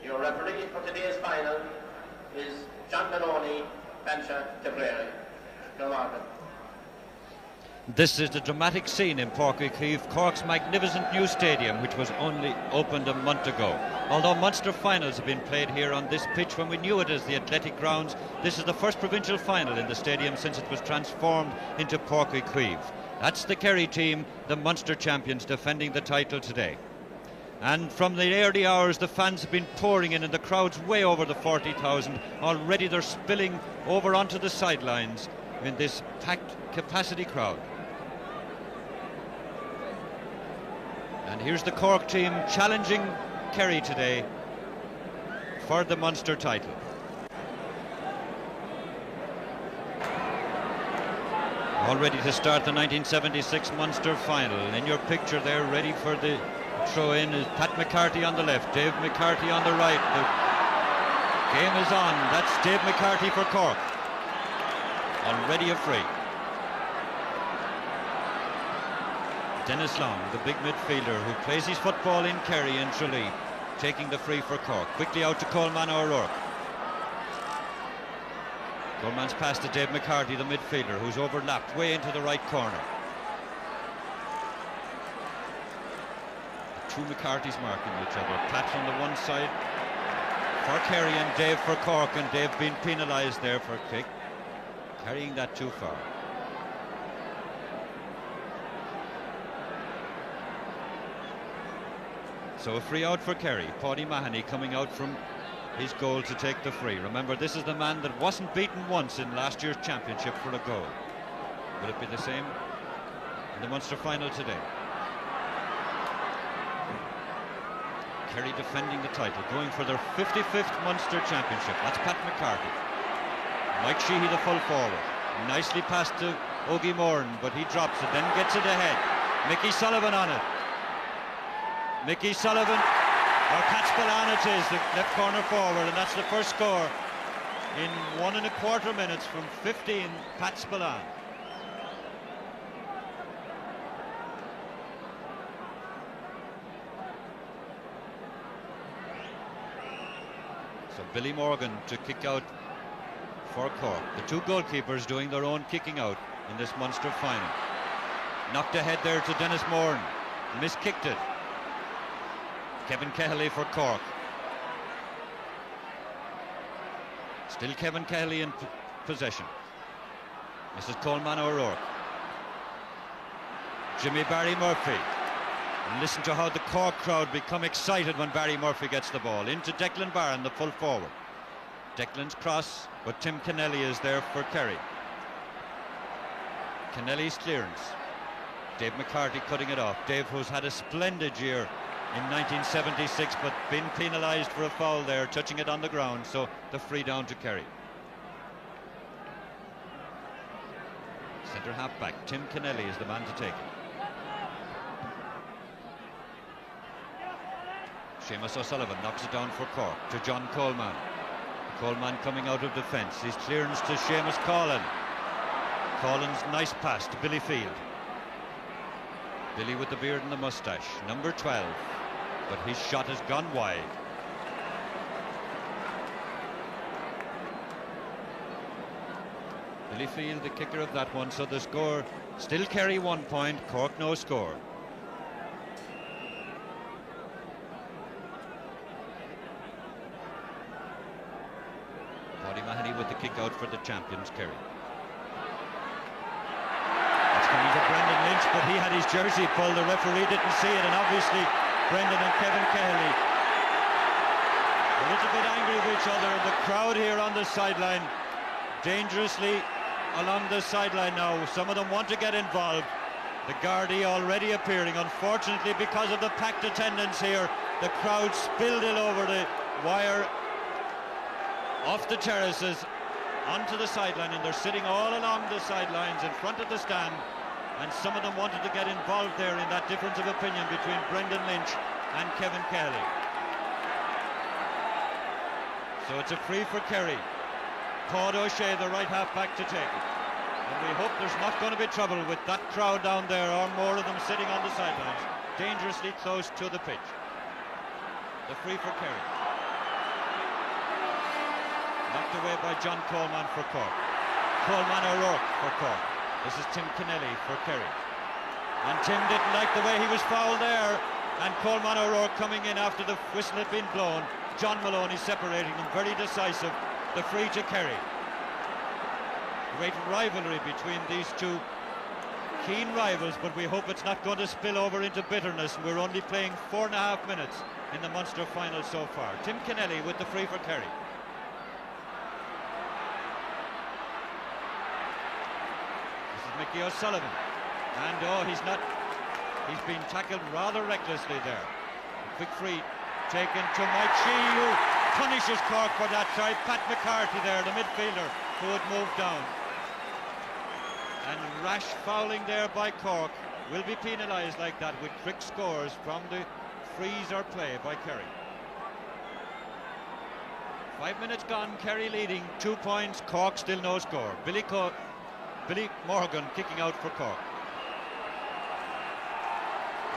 Your referee for today's final is John Maloney, Bencha Tipperary. This is the dramatic scene in Cork, Cork's magnificent new stadium, which was only opened a month ago. Although Munster finals have been played here on this pitch when we knew it as the Athletic Grounds, this is the first provincial final in the stadium since it was transformed into Cork. That's the Kerry team, the Munster champions, defending the title today. And from the early hours, the fans have been pouring in, and the crowd's way over the 40,000. Already they're spilling over onto the sidelines in this packed capacity crowd. And here's the Cork team challenging Kerry today for the Munster title. All ready to start the 1976 Munster final. In your picture there, ready for the throw-in, is Pat McCarthy on the left, Dave McCarthy on the right. The game is on. That's Dave McCarthy for Cork. Already a free. Dennis Long, the big midfielder who plays his football in Kerry and Tralee, taking the free for Cork. Quickly out to Coleman O'Rourke. Coleman's pass to Dave McCarthy, the midfielder, who's overlapped way into the right corner. The two McCarthys marking each other. Pat on the one side for Kerry and Dave for Cork, and Dave being penalised there for a kick, carrying that too far. So a free out for Kerry. Paddy Mahoney coming out from his goal to take the free. Remember, this is the man that wasn't beaten once in last year's championship for a goal. Will it be the same in the Munster final today? Kerry defending the title, going for their 55th Munster championship. That's Pat McCarthy. Mike Sheehy, the full forward. Nicely passed to Ogie Moran, but he drops it, then gets it ahead. Mickey Sullivan on it. Mickey Sullivan, or Catspillan it is, the left corner forward, and that's the first score in 1¼ minutes from 15, Pat Spillane. So Billy Morgan to kick out for Cork. The two goalkeepers doing their own kicking out in this Munster final. Knocked ahead there to Dennis Moran, miskicked it. Kevin Kelly for Cork. Still Kevin Kelly in possession. This is Coleman O'Rourke. Jimmy Barry Murphy. And listen to how the Cork crowd become excited when Barry Murphy gets the ball. Into Declan Barron, the full forward. Declan's cross, but Tim Kennelly is there for Kerry. Kennelly's clearance. Dave McCarthy cutting it off. Dave, who's had a splendid year in 1976, but been penalised for a foul there, touching it on the ground, so the free down to Kerry. Centre half back, Tim Kennelly is the man to take it. Seamus O'Sullivan knocks it down for Cork to John Coleman. Coleman coming out of defence, his clearance to Seamus Collin. Collin's nice pass to Billy Field. Billy with the beard and the moustache, number 12. But his shot has gone wide. Billy Field, the kicker of that one, so the score still Kerry 1 point, Cork no score. Paddy Mahoney with the kick out for the champions, Kerry. It's coming to Brendan Lynch, but he had his jersey pulled. The referee didn't see it, and obviously Brendan and Kevin Kelly a little bit angry with each other. The crowd here on the sideline, dangerously along the sideline now. Some of them want to get involved. The Gardaí already appearing. Unfortunately, because of the packed attendance here, the crowd spilled it over the wire, off the terraces, onto the sideline, and they're sitting all along the sidelines in front of the stand. And some of them wanted to get involved there in that difference of opinion between Brendan Lynch and Kevin Kelly. So it's a free for Kerry. Paul O'Shea, the right half back, to take it. And we hope there's not going to be trouble with that crowd down there, or more of them sitting on the sidelines, dangerously close to the pitch. The free for Kerry. Knocked away by John Coleman for Cork. Coleman O'Rourke for Cork. This is Tim Kennelly for Kerry. And Tim didn't like the way he was fouled there. And Coleman O'Rourke coming in after the whistle had been blown. John Maloney separating them, very decisive. The free to Kerry. Great rivalry between these two keen rivals, but we hope it's not going to spill over into bitterness. We're only playing 4.5 minutes in the Munster final so far. Tim Kennelly with the free for Kerry. This is Mickey O'Sullivan. And he's been tackled rather recklessly there. A quick free taken to Mike Shee, who punishes Cork for that. Sorry, Pat McCarthy there, the midfielder, who had moved down. And rash fouling there by Cork will be penalised like that with quick scores from the freeze or play by Kerry. 5 minutes gone, Kerry leading 2 points, Cork still no score. Billy Morgan kicking out for Cork.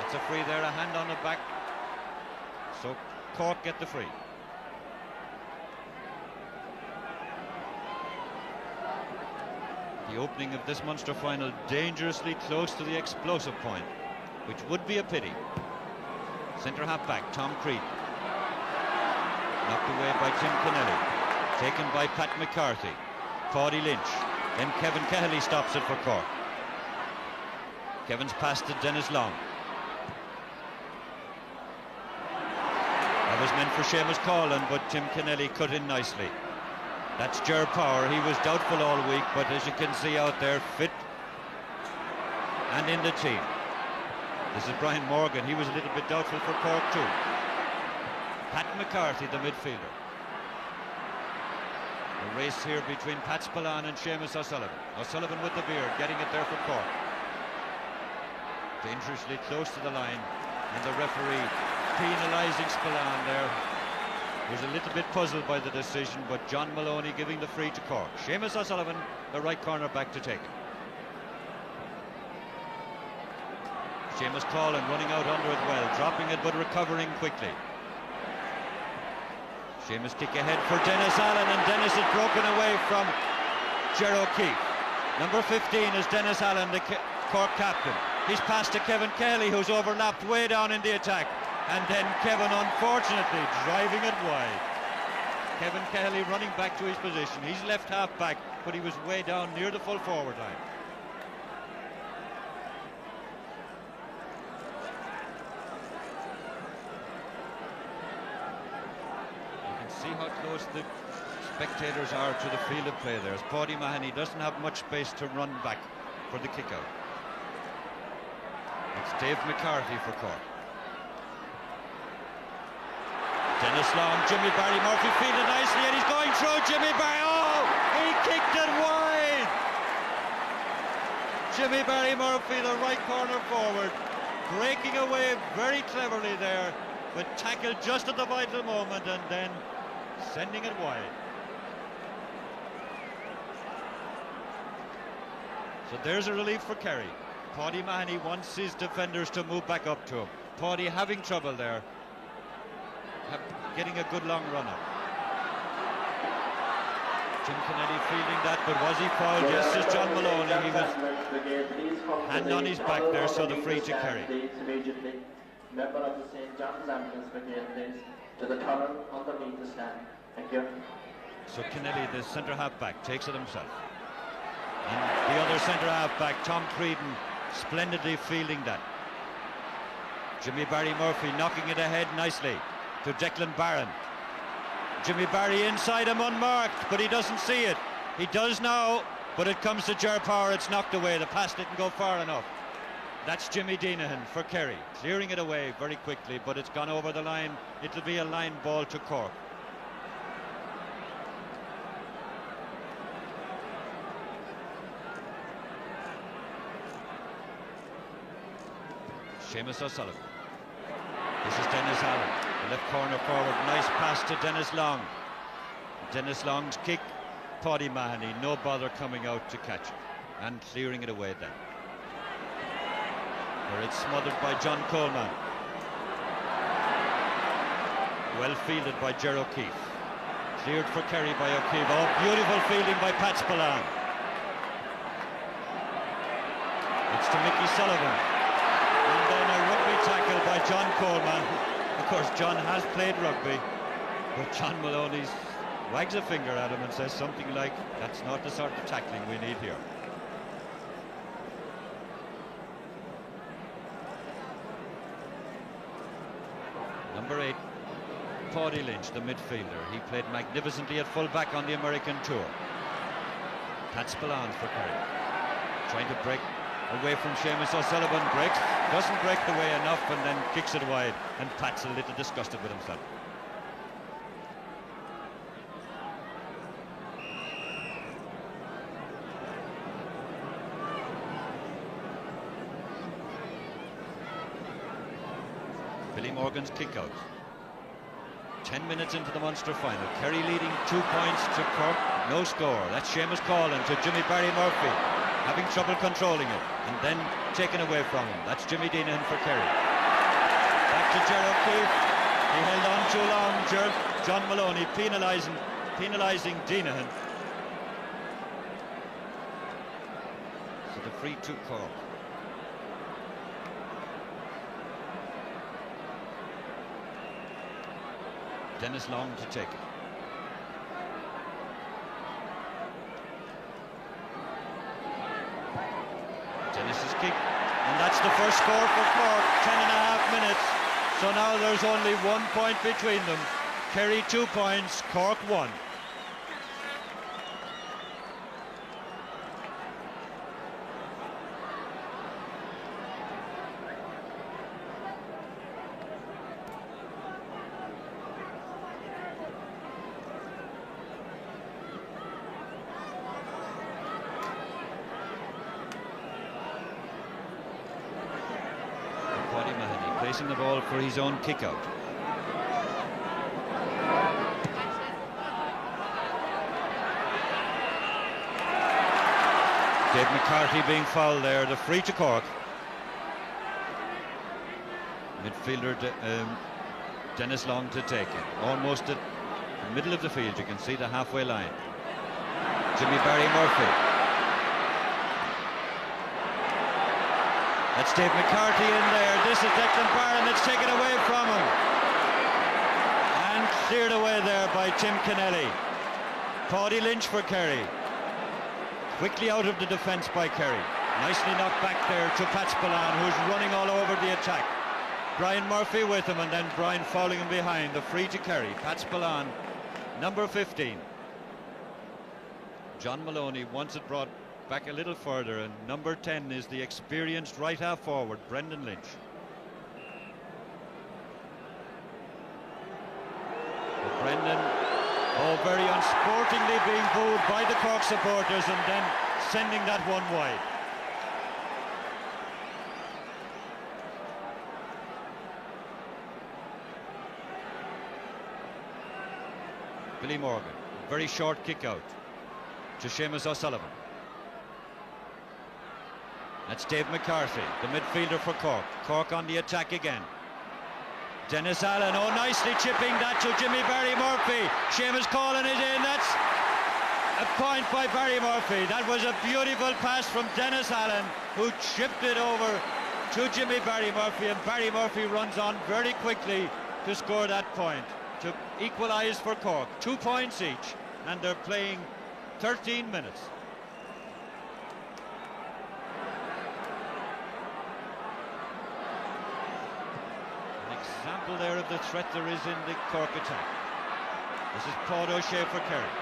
It's a free there, a hand on the back. So Cork get the free. The opening of this Munster final dangerously close to the explosive point, which would be a pity. Centre half back, Tom Creed. Knocked away by Tim Kennelly. Taken by Pat McCarthy. Paddy Lynch. Then Kevin Keheley stops it for Cork. Kevin's pass to Dennis Long. That was meant for Seamus Coughlan, but Tim Kennelly cut in nicely. That's Ger Power. He was doubtful all week, but as you can see out there, fit and in the team. This is Brian Morgan. He was a little bit doubtful for Cork too. Pat McCarthy, the midfielder. A race here between Pat Spillane and Seamus O'Sullivan. O'Sullivan with the beard, getting it there for Cork. Dangerously close to the line, and the referee penalising Spillane there. Was a little bit puzzled by the decision, but John Maloney giving the free to Cork. Seamus O'Sullivan, the right corner back to take it. Seamus Coughlan running out under it well, dropping it but recovering quickly. Seamus kick ahead for Dennis Allen, and Dennis is broken away from Ger O'Keefe. Number 15 is Dennis Allen, the Cork captain. He's passed to Kevin Keheley, who's overlapped way down in the attack. And then Kevin, unfortunately, driving it wide. Kevin Keheley running back to his position. He's left half back, but he was way down near the full forward line. You can see how close the spectators are to the field of play there. As Paddy Mahoney doesn't have much space to run back for the kick out. It's Dave McCarthy for Cork. Dennis Long, Jimmy Barry Murphy fielded nicely, and he's going through Jimmy Barry. Oh, he kicked it wide. Jimmy Barry Murphy, the right corner forward, breaking away very cleverly there, but tackled just at the vital moment and then sending it wide. So there's a relief for Kerry. Paddy Mahoney wants his defenders to move back up to him. Paddy having trouble there. Getting a good long run up. Tim Kennelly fielding that, but was he fouled? Yes, as John Maloney. He was hand on his back there, so the free to Kerry. Member of the St. John's Ambulance Brigade, please, to the tunnel underneath the stand. Thank you. So Kennelly, the centre half back, takes it himself. And the other centre half back, Tom Creedon, splendidly fielding that. Jimmy Barry Murphy knocking it ahead nicely to Declan Barron. Jimmy Barry inside him unmarked, but he doesn't see it. He does now, but it comes to Ger Power. It's knocked away. The pass didn't go far enough. That's Jimmy Deenahan for Kerry, clearing it away very quickly, but it's gone over the line. It'll be a line ball to Cork. Seamus O'Sullivan. This is Dennis Allen, the left corner forward. Nice pass to Dennis Long. Dennis Long's kick, Paddy Mahoney, no bother coming out to catch it and clearing it away then. Where it's smothered by John Coleman. Well fielded by Ger O'Keefe. Cleared for Kerry by O'Keefe. Oh, beautiful fielding by Pat Spillane. It's to Mickey Sullivan. And then a rugby tackle by John Coleman. Of course, John has played rugby, but John Maloney wags a finger at him and says something like, that's not the sort of tackling we need here. Number 8, Paddy Lynch, the midfielder. He played magnificently at full-back on the American tour. Pat Spillane for Kerry. Trying to break away from Seamus O'Sullivan. Breaks, doesn't break the way enough, and then kicks it wide. And Pat's a little disgusted with himself. Billy Morgan's kick out. 10 minutes into the Munster final. Kerry leading 2 points to Cork. No score. That's Seamus Callan to Jimmy Barry Murphy. Having trouble controlling it. And then taken away from him. That's Jimmy Deenan for Kerry. Back to Ger O'Keefe. He held on too long. John Maloney penalising Deenan. So the free to Cork. Dennis Long to take it. Dennis's kick, and that's the first score for Cork. 10.5 minutes. So now there's only 1 point between them. Kerry 2 points, Cork 1. Placing the ball for his own kick out. Dave McCarthy being fouled there, the free to Cork. Midfielder Dennis Long to take it. Almost at the middle of the field, you can see the halfway line. Jimmy Barry Murphy. That's Dave McCarthy in there. This is Declan Barron. It's taken away from him. And cleared away there by Tim Kennelly. Paddy Lynch for Kerry. Quickly out of the defence by Kerry. Nicely knocked back there to Pat Spillane, who's running all over the attack. Brian Murphy with him, and then Brian fouling him behind. The free to Kerry. Pat Spillane, number 15. John Maloney wants it brought back a little further, and number 10 is the experienced right half forward, Brendan Lynch. But Brendan, very unsportingly being booed by the Cork supporters, and then sending that one wide. Billy Morgan, very short kick out to Seamus O'Sullivan. That's Dave McCarthy, the midfielder for Cork. Cork on the attack again. Dennis Allen, nicely chipping that to Jimmy Barry Murphy. Seamus Callan is in. That's a point by Barry Murphy. That was a beautiful pass from Dennis Allen, who chipped it over to Jimmy Barry Murphy, and Barry Murphy runs on very quickly to score that point, to equalise for Cork. 2 points each, and they're playing 13 minutes. Example there of the threat there is in the Cork attack. This is Paul O'Shea for Kerry.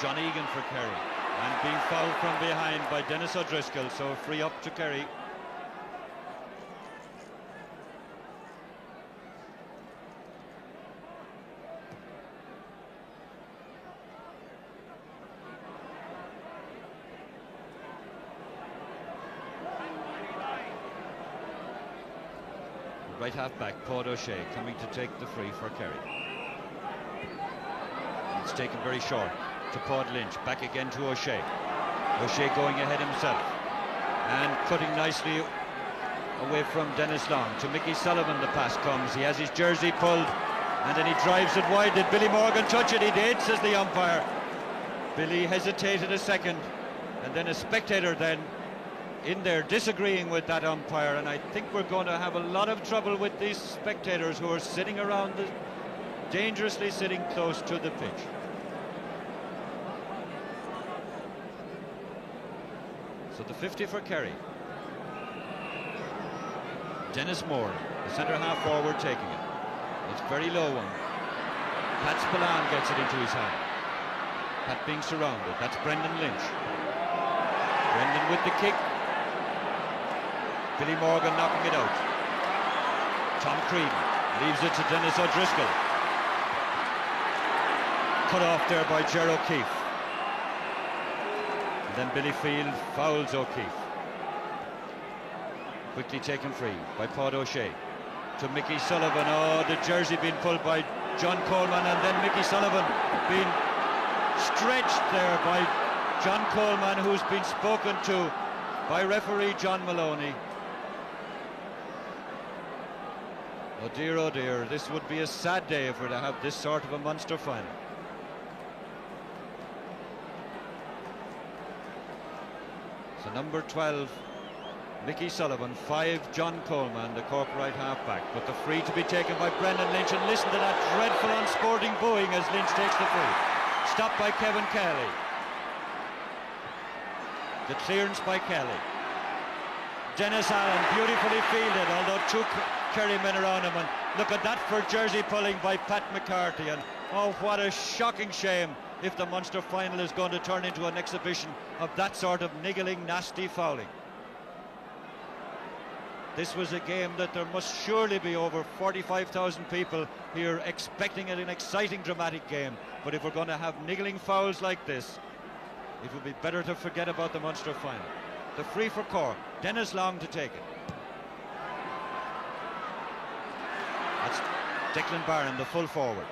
John Egan for Kerry, and being fouled from behind by Dennis O'Driscoll, so free up to Kerry. Right half back, Paul O'Shea coming to take the free for Kerry. It's taken very short to Paul Lynch, back again to O'Shea. O'Shea going ahead himself and cutting nicely away from Dennis Long. To Mickey Sullivan the pass comes. He has his jersey pulled and then he drives it wide. Did Billy Morgan touch it? He did, says the umpire. Billy hesitated a second, and then a spectator then in there disagreeing with that umpire, and I think we're going to have a lot of trouble with these spectators who are sitting around dangerously sitting close to the pitch. So the 50 for Kerry. Dennis Moore, the centre half forward, taking it. It's a very low one. Pat Spillane gets it into his hand. Pat being surrounded. That's Brendan Lynch. Brendan with the kick. Billy Morgan knocking it out. Tom Creedon leaves it to Dennis O'Driscoll. Cut off there by Ger O'Keefe. And then Billy Field fouls O'Keefe. Quickly taken free by Paul O'Shea. To Mickey Sullivan. Oh, the jersey being pulled by John Coleman, and then Mickey Sullivan being stretched there by John Coleman, who's been spoken to by referee John Maloney. Oh dear, this would be a sad day if we're to have this sort of a Munster final. So number 12, Mickey Sullivan, 5, John Coleman, the Cork right half-back, but the free to be taken by Brendan Lynch, and listen to that dreadful unsporting booing as Lynch takes the free. Stopped by Kevin Kelly. The clearance by Kelly. Dennis Allen, beautifully fielded, although two Kerry men around him, and look at that for jersey pulling by Pat McCarthy, and oh, what a shocking shame if the Munster final is going to turn into an exhibition of that sort of niggling, nasty fouling. This was a game that there must surely be over 45,000 people here expecting an exciting, dramatic game. But if we're going to have niggling fouls like this, it would be better to forget about the Munster final. The free for Cork. Dennis Long to take it. That's Declan Barron, the full forward.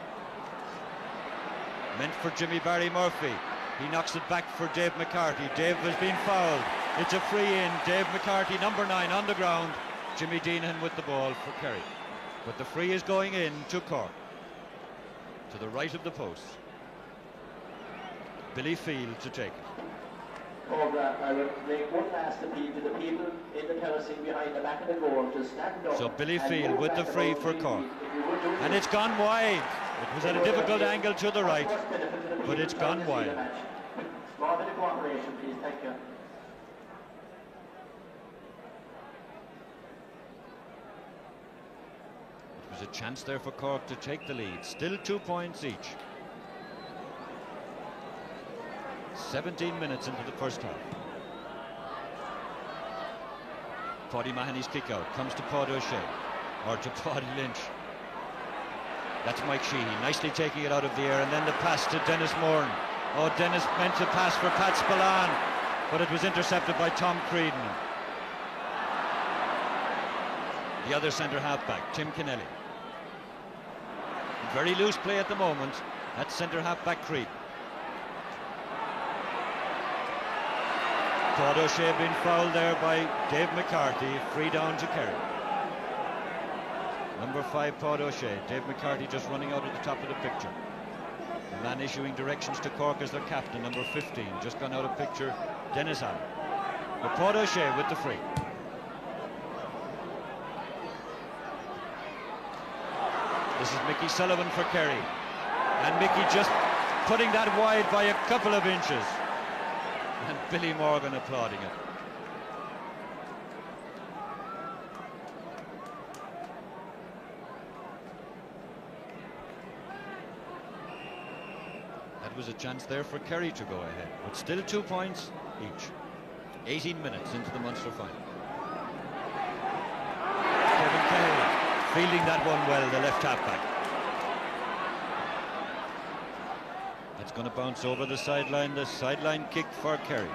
Meant for Jimmy Barry Murphy. He knocks it back for Dave McCarthy. Dave has been fouled. It's a free in. Dave McCarthy, number 9, on the ground. Jimmy Deanahan with the ball for Kerry. But the free is going in to Cork. To the right of the post. Billy Field to take it. Cobra, I would make one last appeal to the people in the terracing behind the back of the goal to stand up. So Billy Field with the free for Cork. And it's gone wide. It was at a difficult angle to the right, but it's gone wide. Small bit of cooperation, please. Thank you. There's a chance there for Cork to take the lead. Still 2 points each. 17 minutes into the first half. Paddy Mahoney's kick out comes to Paul O'Shea, or to Paddy Lynch. That's Mike Sheehy nicely taking it out of the air, and then the pass to Dennis Moran. Oh, Dennis meant to pass for Pat Spillane, but it was intercepted by Tom Creedon. The other centre half-back, Tim Kennelly. Very loose play at the moment. That's centre half-back Creed. Claude O'Shea being fouled there by Dave McCarthy. Free down to Kerry. Number 5, Claude O'Shea. Dave McCarthy just running out at the top of the picture. The man issuing directions to Cork as their captain, number 15. Just gone out of picture, Dennis Allen. But Claude O'Shea with the free. This is Mickey Sullivan for Kerry. And Mickey just putting that wide by a couple of inches. And Billy Morgan applauding it. That was a chance there for Kerry to go ahead, but still 2 points each. 18 minutes into the Munster final. Kevin Kelly fielding that one well, the left half-back. That's going to bounce over the sideline kick for Kerry.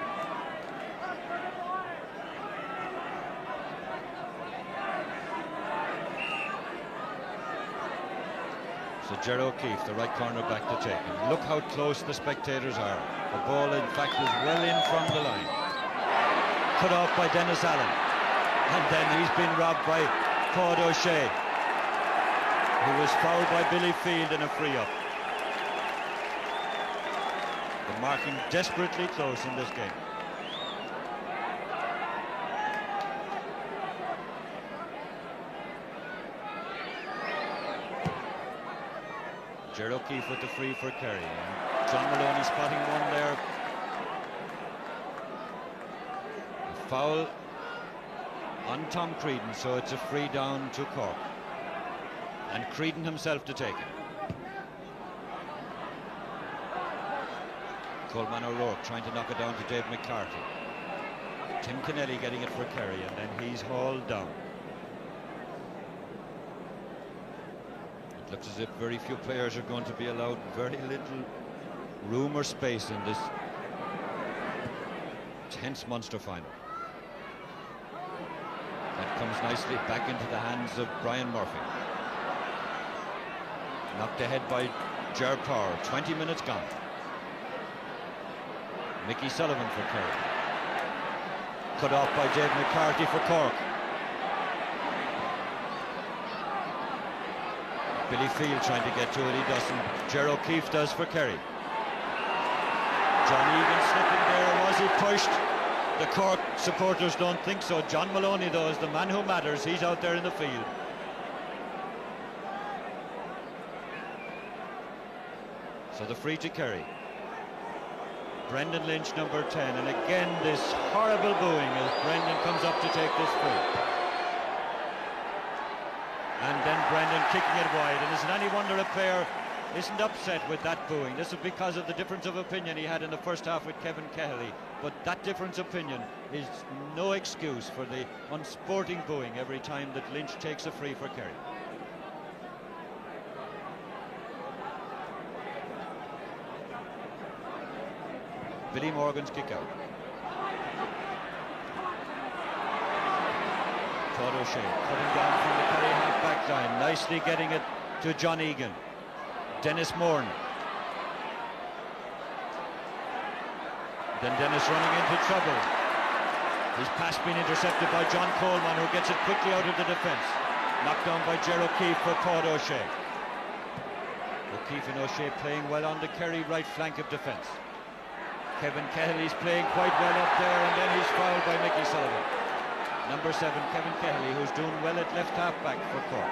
So Ger O'Keefe, the right corner back to take it. Look how close the spectators are. The ball, in fact, is well in from the line. Cut off by Dennis Allen. And then he's been robbed by Paul O'Shea, who was fouled by Billy Field in a free-up. The marking desperately close in this game. Ger O'Keefe with the free for Kerry. And John Maloney spotting one there. A foul on Tom Creedon, so it's a free down to Cork. And Creedon himself to take it. Coleman O'Rourke trying to knock it down to Dave McCarthy. Tim Kennelly getting it for Kerry, and then he's hauled down. It looks as if very few players are going to be allowed very little room or space in this tense Munster final. That comes nicely back into the hands of Brian Murphy. Knocked ahead by Ger Power. 20 minutes gone. Mickey Sullivan for Kerry. Cut off by Dave McCarthy for Cork. Billy Field trying to get to it, he doesn't. Ger O'Keefe does for Kerry. John Egan slipping there, was he pushed? The Cork supporters don't think so. John Maloney though is the man who matters, he's out there in the field. So the free to Kerry. Brendan Lynch, number 10, and again this horrible booing as Brendan comes up to take this free. And then Brendan kicking it wide, and is it any wonder a player isn't upset with that booing? This is because of the difference of opinion he had in the first half with Kevin Kelly, but that difference of opinion is no excuse for the unsporting booing every time that Lynch takes a free for Kerry. Billy Morgan's kick out. Todd O'Shea cutting down from the Kerry half-back line, nicely getting it to John Egan. Dennis Moran. Then Dennis running into trouble. His pass being intercepted by John Coleman, who gets it quickly out of the defence. Knocked down by Ger O'Keefe for Todd O'Shea. O'Keefe and O'Shea playing well on the Kerry right flank of defence. Kevin Kelly's playing quite well up there, and then he's fouled by Mickey Sullivan. Number 7, Kevin Kelly, who's doing well at left half-back for Cork.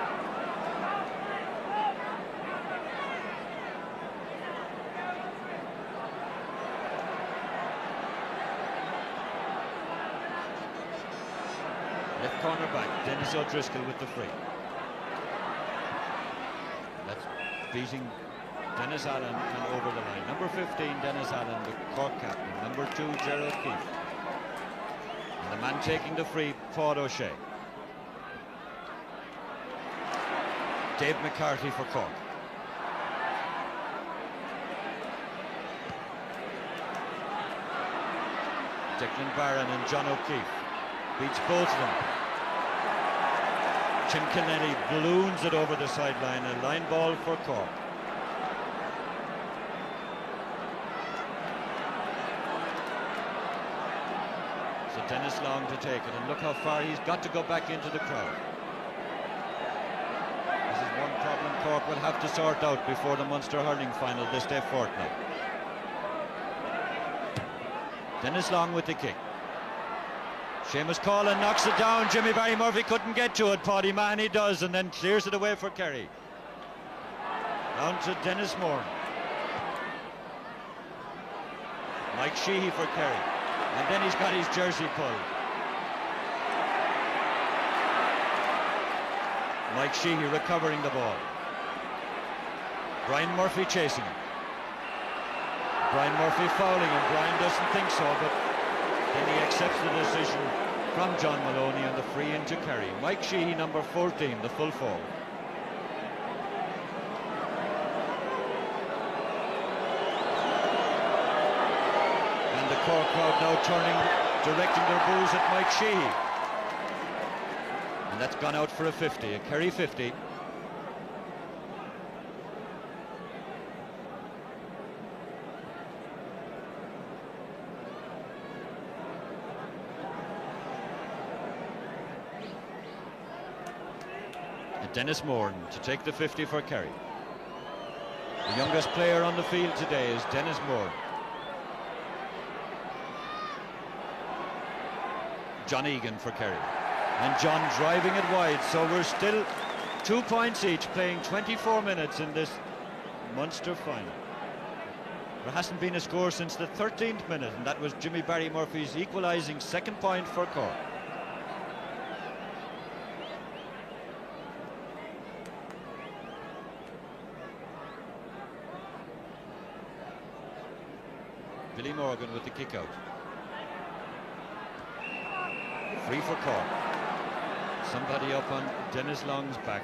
Left corner back, Dennis O'Driscoll with the free. That's beating Dennis Allen and over the line. Number 15, Dennis Allen, the Cork captain. Number 2, Ger O'Keefe. And the man taking the free, Paul O'Shea. Dave McCarthy for Cork. Declan Barron and John O'Keefe. Beats both of them. Tim Kennelly balloons it over the sideline. A line ball for Cork. Dennis Long to take it, and look how far he's got to go back into the crowd. This is one problem Cork will have to sort out before the Munster hurling final this day fortnight. Dennis Long with the kick. Seamus Collin knocks it down. Jimmy Barry Murphy couldn't get to it. Paddy Mahoney does, and then clears it away for Kerry. Down to Dennis Moore. Mike Sheehy for Kerry. And then he's got his jersey pulled. Mike Sheehy recovering the ball. Brian Murphy chasing him. Brian Murphy fouling him. Brian doesn't think so, but then he accepts the decision from John Maloney and the free into Kerry. Mike Sheehy, number 14, the full forward. Cork crowd now directing their boos at Mike Sheehy. And that's gone out for a 50, a Kerry 50. Dennis Moran to take the 50 for Kerry. The youngest player on the field today is Dennis Moran. John Egan for Kerry. And John driving it wide, so we're still 2 points each, playing 24 minutes in this Munster final. There hasn't been a score since the 13th minute, and that was Jimmy Barry Murphy's equalising second point for Cork. Billy Morgan with the kick out. Free for Cork. Somebody up on Dennis Long's back.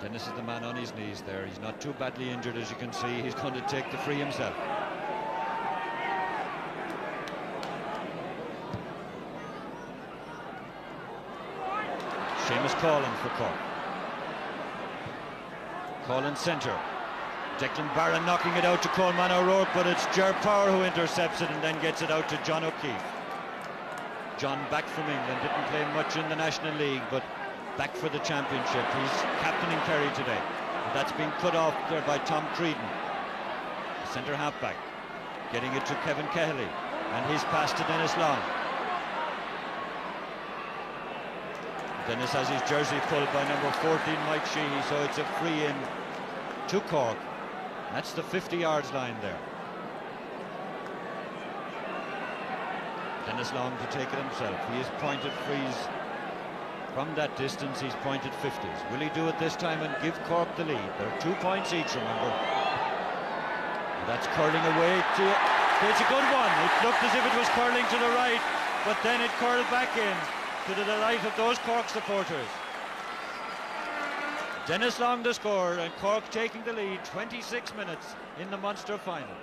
Dennis is the man on his knees there. He's not too badly injured, as you can see. He's going to take the free himself. Seamus Collin for Cork. Collin centre. Declan Barron knocking it out to Coleman O'Rourke, but it's Ger Power who intercepts it and then gets it out to John O'Keefe. John back from England, didn't play much in the National League, but back for the championship. He's captaining Kerry today. And that's been cut off there by Tom Creedon, the centre half-back. Getting it to Kevin Keheley, and his pass to Dennis Long. Dennis has his jersey pulled by number 14, Mike Sheehy, so it's a free in to Cork. That's the 50 yards line there. Dennis Long to take it himself. He has pointed frees from that distance. He's pointed 50s. Will he do it this time and give Cork the lead? They're 2 points each, remember. And that's curling away to... It's a good one. It looked as if it was curling to the right, but then it curled back in to the delight of those Cork supporters. Dennis Long to score, and Cork taking the lead. 26 minutes in the Munster final.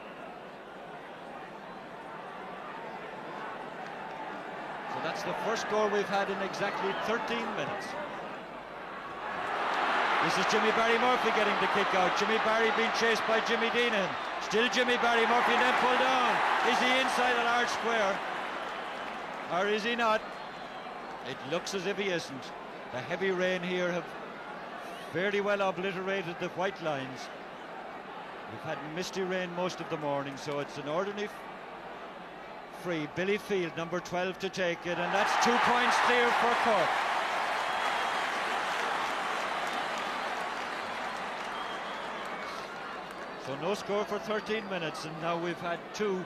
So that's the first score we've had in exactly 13 minutes. This is Jimmy Barry Murphy getting the kick out. Jimmy Barry being chased by Jimmy Deenan. Still Jimmy Barry Murphy, and then pulled down. Is he inside a large square? Or is he not? It looks as if he isn't. The heavy rain here have fairly well obliterated the white lines. We've had misty rain most of the morning, so it's an ordinary free. Billy Field, number 12, to take it, and that's 2 points clear for Cork. So no score for 13 minutes, and now we've had 2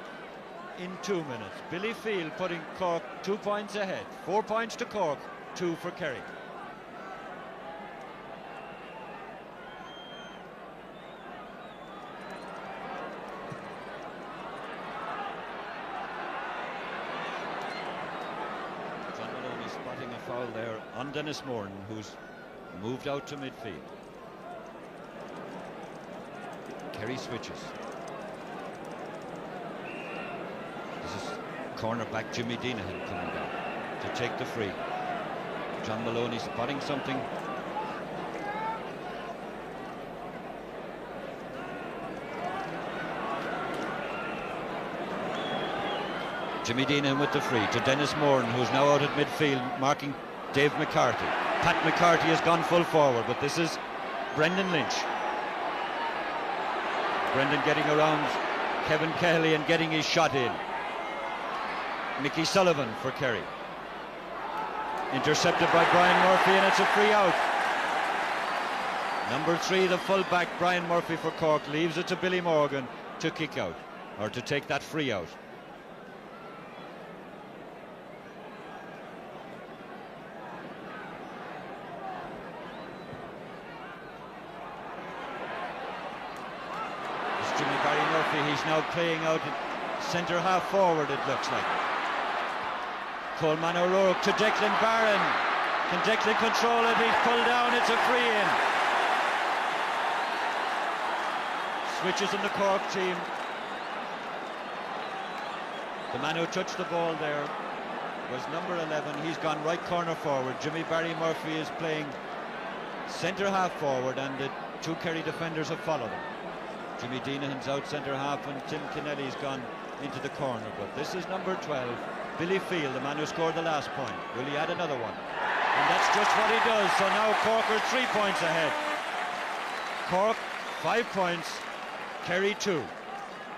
in 2 minutes. Billy Field putting Cork 2 points ahead. 4 points to Cork, 2 for Kerry. Foul there on Dennis Moran, who's moved out to midfield. Kerry switches. This is cornerback Jimmy Deenan coming down to take the free. John Maloney spotting something. Jimmy Deenan with the free to Dennis Moran, who's now out at midfield marking Dave McCarthy. Pat McCarthy has gone full forward, but this is Brendan Lynch. Brendan getting around Kevin Keheley and getting his shot in. Mickey Sullivan for Kerry. Intercepted by Brian Murphy, and it's a free out. Number 3, the full-back Brian Murphy for Cork, leaves it to Billy Morgan to kick out, or to take that free out. He's now playing out centre half forward, it looks like. Coleman O'Rourke to Declan Barron. Can Declan control it? He's pulled down, it's a free in. Switches in the Cork team. The man who touched the ball there was number 11. He's gone right corner forward. Jimmy Barry Murphy is playing centre half forward, and the 2 Kerry defenders have followed him. Jimmy Deenan's out centre half, and Tim Kennelly's gone into the corner. But this is number 12, Billy Field, the man who scored the last point. Will he add another one? And that's just what he does. So now Cork are 3 points ahead. Cork 5 points, Kerry 2,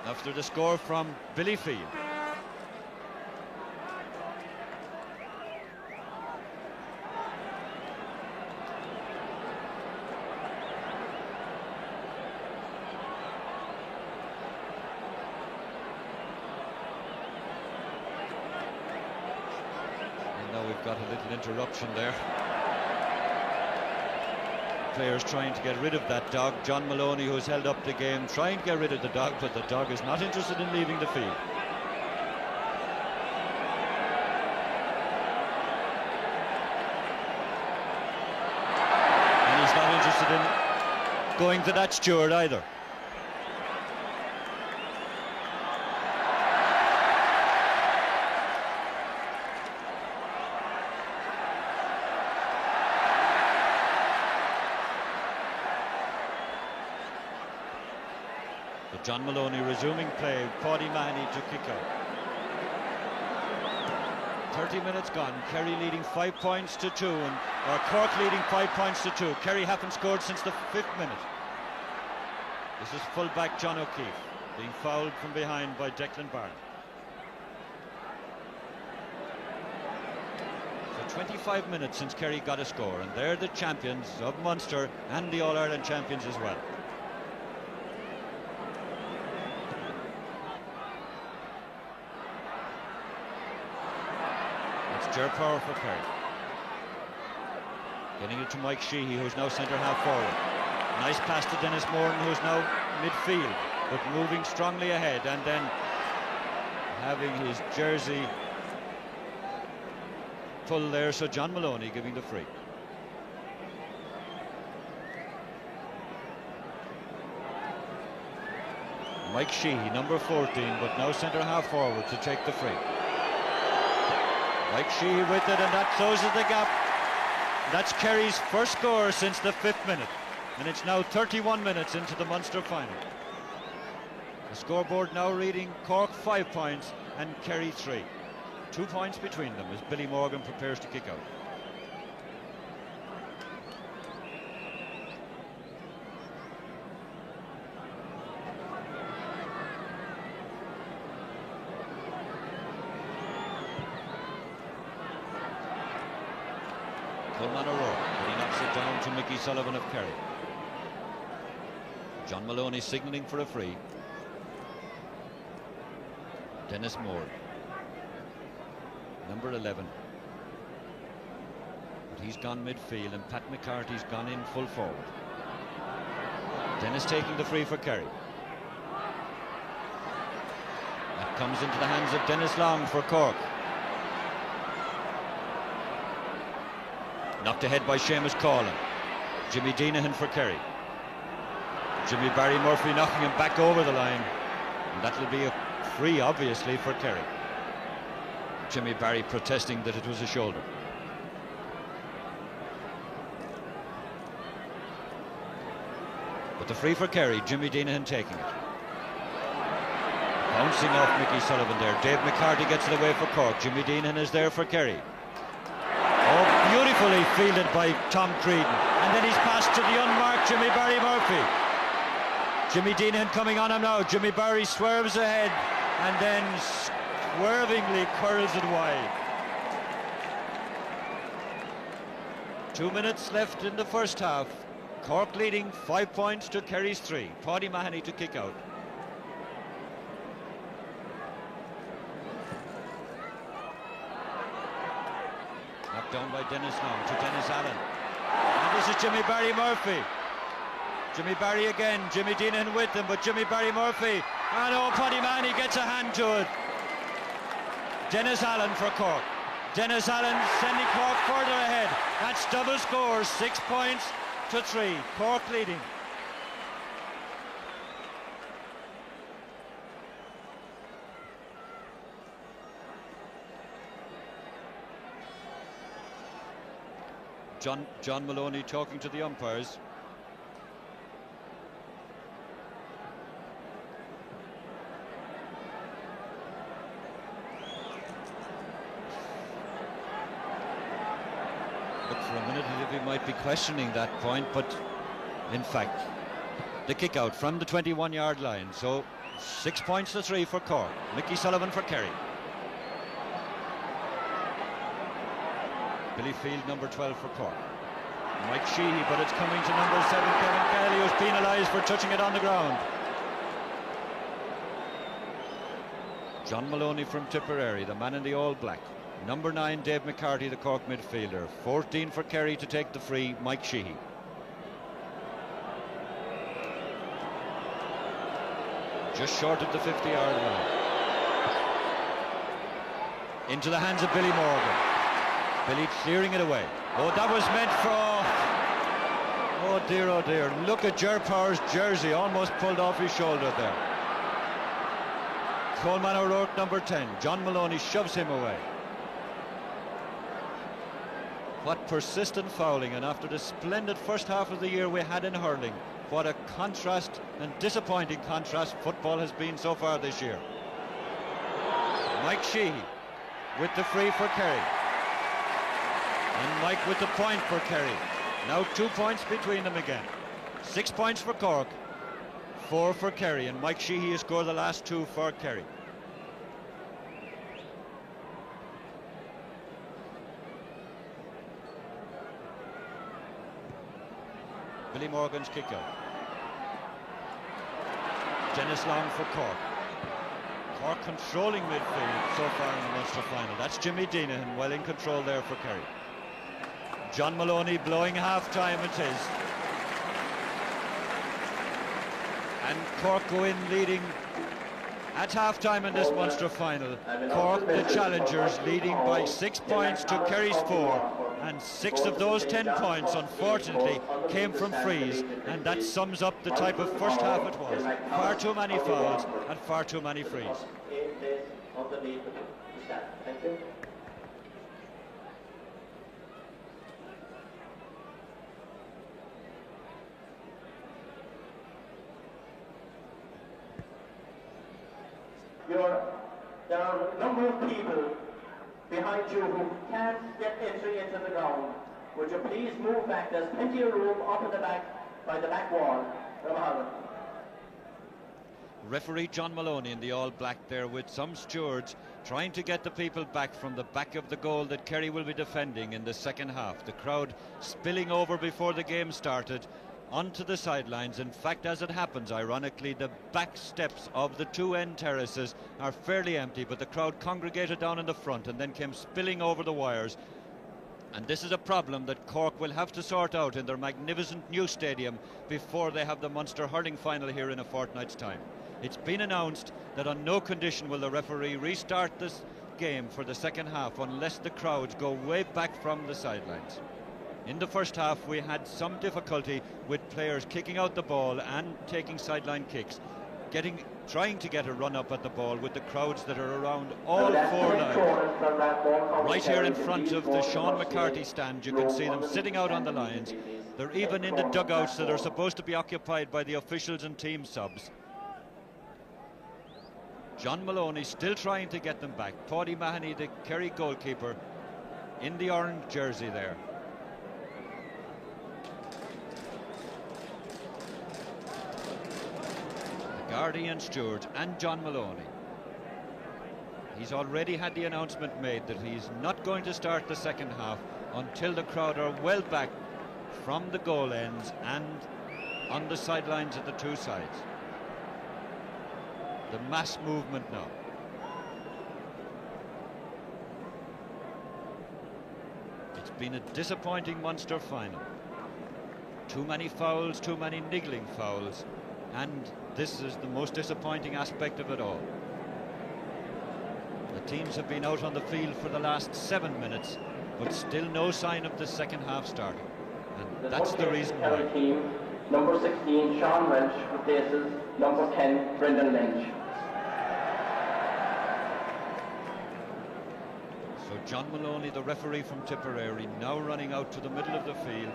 after the score from Billy Field. And now we've got a little interruption there. Players trying to get rid of that dog. John Maloney, who's held up the game, trying to get rid of the dog, but the dog is not interested in leaving the field. And he's not interested in going to that steward either. John Maloney resuming play, Paddy Mahoney to kick out. 30 minutes gone, Kerry leading 5 points to 2, or Cork leading 5 points to 2. Kerry haven't scored since the 5th minute. This is full-back John O'Keefe being fouled from behind by Declan Barnes. So 25 minutes since Kerry got a score, and they're the champions of Munster and the All-Ireland champions as well. Ger Power for Kerry. Getting it to Mike Sheehy, who's now centre half forward. Nice pass to Dennis Moran, who's now midfield, but moving strongly ahead, and then having his jersey pull there, so John Maloney giving the free. Mike Sheehy, number 14, but now centre half forward to take the free. Mike Sheehy with it, and that closes the gap. That's Kerry's first score since the 5th minute, and it's now 31 minutes into the Munster final. The scoreboard now reading Cork 5 points and Kerry 3. 2 points between them as Billy Morgan prepares to kick out. Coleman O'Rourke, but he knocks it down to Mickey Sullivan of Kerry. John Maloney signalling for a free. Dennis Moore, number 11. But he's gone midfield, and Pat McCarthy's gone in full forward. Dennis taking the free for Kerry. That comes into the hands of Dennis Long for Cork. Knocked ahead by Seamus Callan. Jimmy Deenahan for Kerry. Jimmy Barry Murphy knocking him back over the line. And that'll be a free, obviously, for Kerry. Jimmy Barry protesting that it was a shoulder. But the free for Kerry, Jimmy Deenahan taking it. Bouncing off Mickey Sullivan there. Dave McCarthy gets it away for Cork. Jimmy Deenahan is there for Kerry. Oh, beautifully fielded by Tom Creedon. And then he's passed to the unmarked Jimmy Barry Murphy. Jimmy Deenahan coming on him now. Jimmy Barry swerves ahead and then swervingly curls it wide. 2 minutes left in the first half. Cork leading 5 points to Kerry's 3. Paddy Mahoney to kick out. Knocked down by Dennis Long to Dennis Allen. And this is Jimmy Barry Murphy. Jimmy Barry again. Jimmy Deenahan with him, but Jimmy Barry Murphy. And oh, Paddy Mahoney gets a hand to it. Dennis Allen for Cork. Dennis Allen sending Cork further ahead. That's double scores, 6 points to 3. Cork leading. John Maloney talking to the umpires. Look, for a minute we might be questioning that point, but in fact, the kick out from the 21-yard line. So 6 points to 3 for Cork. Mickey Sullivan for Kerry. Billy Field, number 12 for Cork. Mike Sheehy, but it's coming to number 7, Kevin Kelly, who's penalised for touching it on the ground. John Maloney from Tipperary, the man in the all black. Number 9, Dave McCarthy, the Cork midfielder. 14 for Kerry to take the free, Mike Sheehy. Just short of the 50-yard line. Into the hands of Billy Morgan. Billy clearing it away. Oh, that was meant for... Oh dear, oh dear. Look at Ger Power's jersey, almost pulled off his shoulder there. Coleman O'Rourke, number 10. John Maloney shoves him away. What persistent fouling, and after the splendid first half of the year we had in hurling, what a contrast and disappointing contrast football has been so far this year. Mike Sheehy with the free for Kerry. And Mike with the point for Kerry. Now 2 points between them again. 6 points for Cork, 4 for Kerry, and Mike Sheehy has scored the last 2 for Kerry. Billy Morgan's kick out. Dennis Long for Cork. Cork controlling midfield so far in the Munster final. That's Jimmy Deenahan well in control there for Kerry. John Maloney blowing half-time it is. And Cork go in leading at half-time in this Munster final. Cork, the challengers, leading by 6 points to Kerry's 4. And 6 of those 10 points, unfortunately, came from frees. And that sums up the type of first half it was. Far too many fouls and far too many frees. Thank you. There are a number of people behind you who can't get entry into the ground. Would you please move back? There's plenty of room up in the back by the back wall. Referee John Maloney in the all black there with some stewards trying to get the people back from the back of the goal that Kerry will be defending in the second half. The crowd spilling over before the game started onto the sidelines. In fact, as it happens, ironically, the back steps of the two end terraces are fairly empty, but the crowd congregated down in the front and then came spilling over the wires. And this is a problem that Cork will have to sort out in their magnificent new stadium before they have the Munster hurling final here in a fortnight's time. It's been announced that on no condition will the referee restart this game for the second half unless the crowds go way back from the sidelines. In the first half we had some difficulty with players kicking out the ball and taking sideline kicks, trying to get a run up at the ball with the crowds that are around all 4 lines. Right here in front of the Sean McCarthy stand, you can see them sitting out on the lines. They're even in the dugouts that are supposed to be occupied by the officials and team subs. John Maloney still trying to get them back. Paddy Mahoney, the Kerry goalkeeper, in the orange jersey there. Guardian Stewart and John Maloney. He's already had the announcement made that he's not going to start the second half until the crowd are well back from the goal ends and on the sidelines at the two sides. The mass movement now. It's been a disappointing Munster final. Too many fouls, too many niggling fouls, and this is the most disappointing aspect of it all. The teams have been out on the field for the last 7 minutes, but still no sign of the second half starting. And that's the reason why. Team, number 16, Sean Welch, replaces number 10, Brendan Lynch. So John Maloney, the referee from Tipperary, now running out to the middle of the field,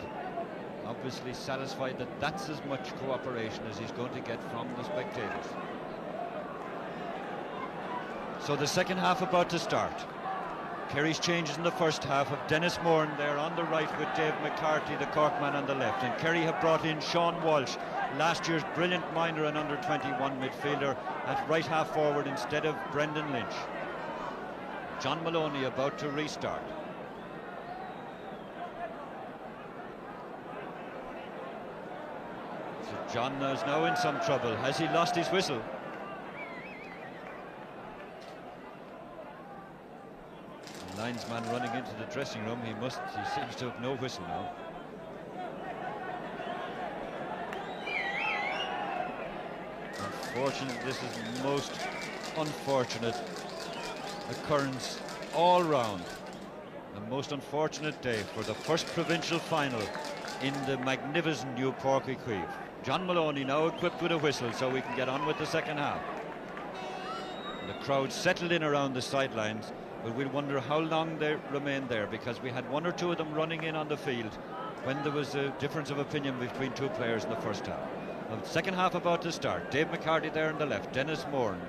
obviously satisfied that that's as much cooperation as he's going to get from the spectators. So the second half about to start. Kerry's changes in the first half of Dennis Moran there on the right with Dave McCarthy, the Cork man, on the left. And Kerry have brought in Sean Walsh, last year's brilliant minor and under-21 midfielder, at right half forward instead of Brendan Lynch. John Maloney about to restart. So John is now in some trouble. Has he lost his whistle? The linesman running into the dressing room. He seems to have no whistle now. Unfortunate, this is the most unfortunate occurrence all round. The most unfortunate day for the first provincial final in the magnificent new Cork Equive. John Maloney now equipped with a whistle so we can get on with the second half. And the crowd settled in around the sidelines, but we'll wonder how long they remain there, because we had one or two of them running in on the field when there was a difference of opinion between two players in the first half. The second half about to start. Dave McCarthy there on the left, Dennis Moran,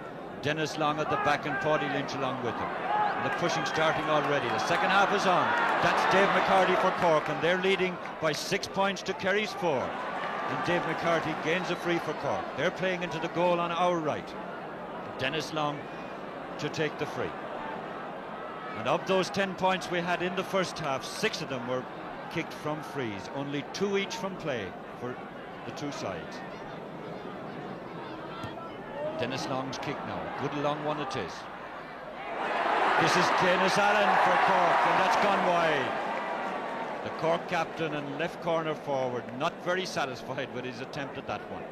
Dennis Long at the back, and Paddy Lynch along with him. And the pushing starting already. The second half is on. That's Dave McCarthy for Cork, and they're leading by 6 points to Kerry's 4. And Dave McCarthy gains a free for Cork. They're playing into the goal on our right. Dennis Long to take the free. And of those 10 points we had in the first half, 6 of them were kicked from frees. Only 2 each from play for the two sides. Dennis Long's kick now. Good long one it is. This is Dennis Allen for Cork, and that's gone wide. The Cork captain and left corner forward, not very satisfied with his attempt at that one.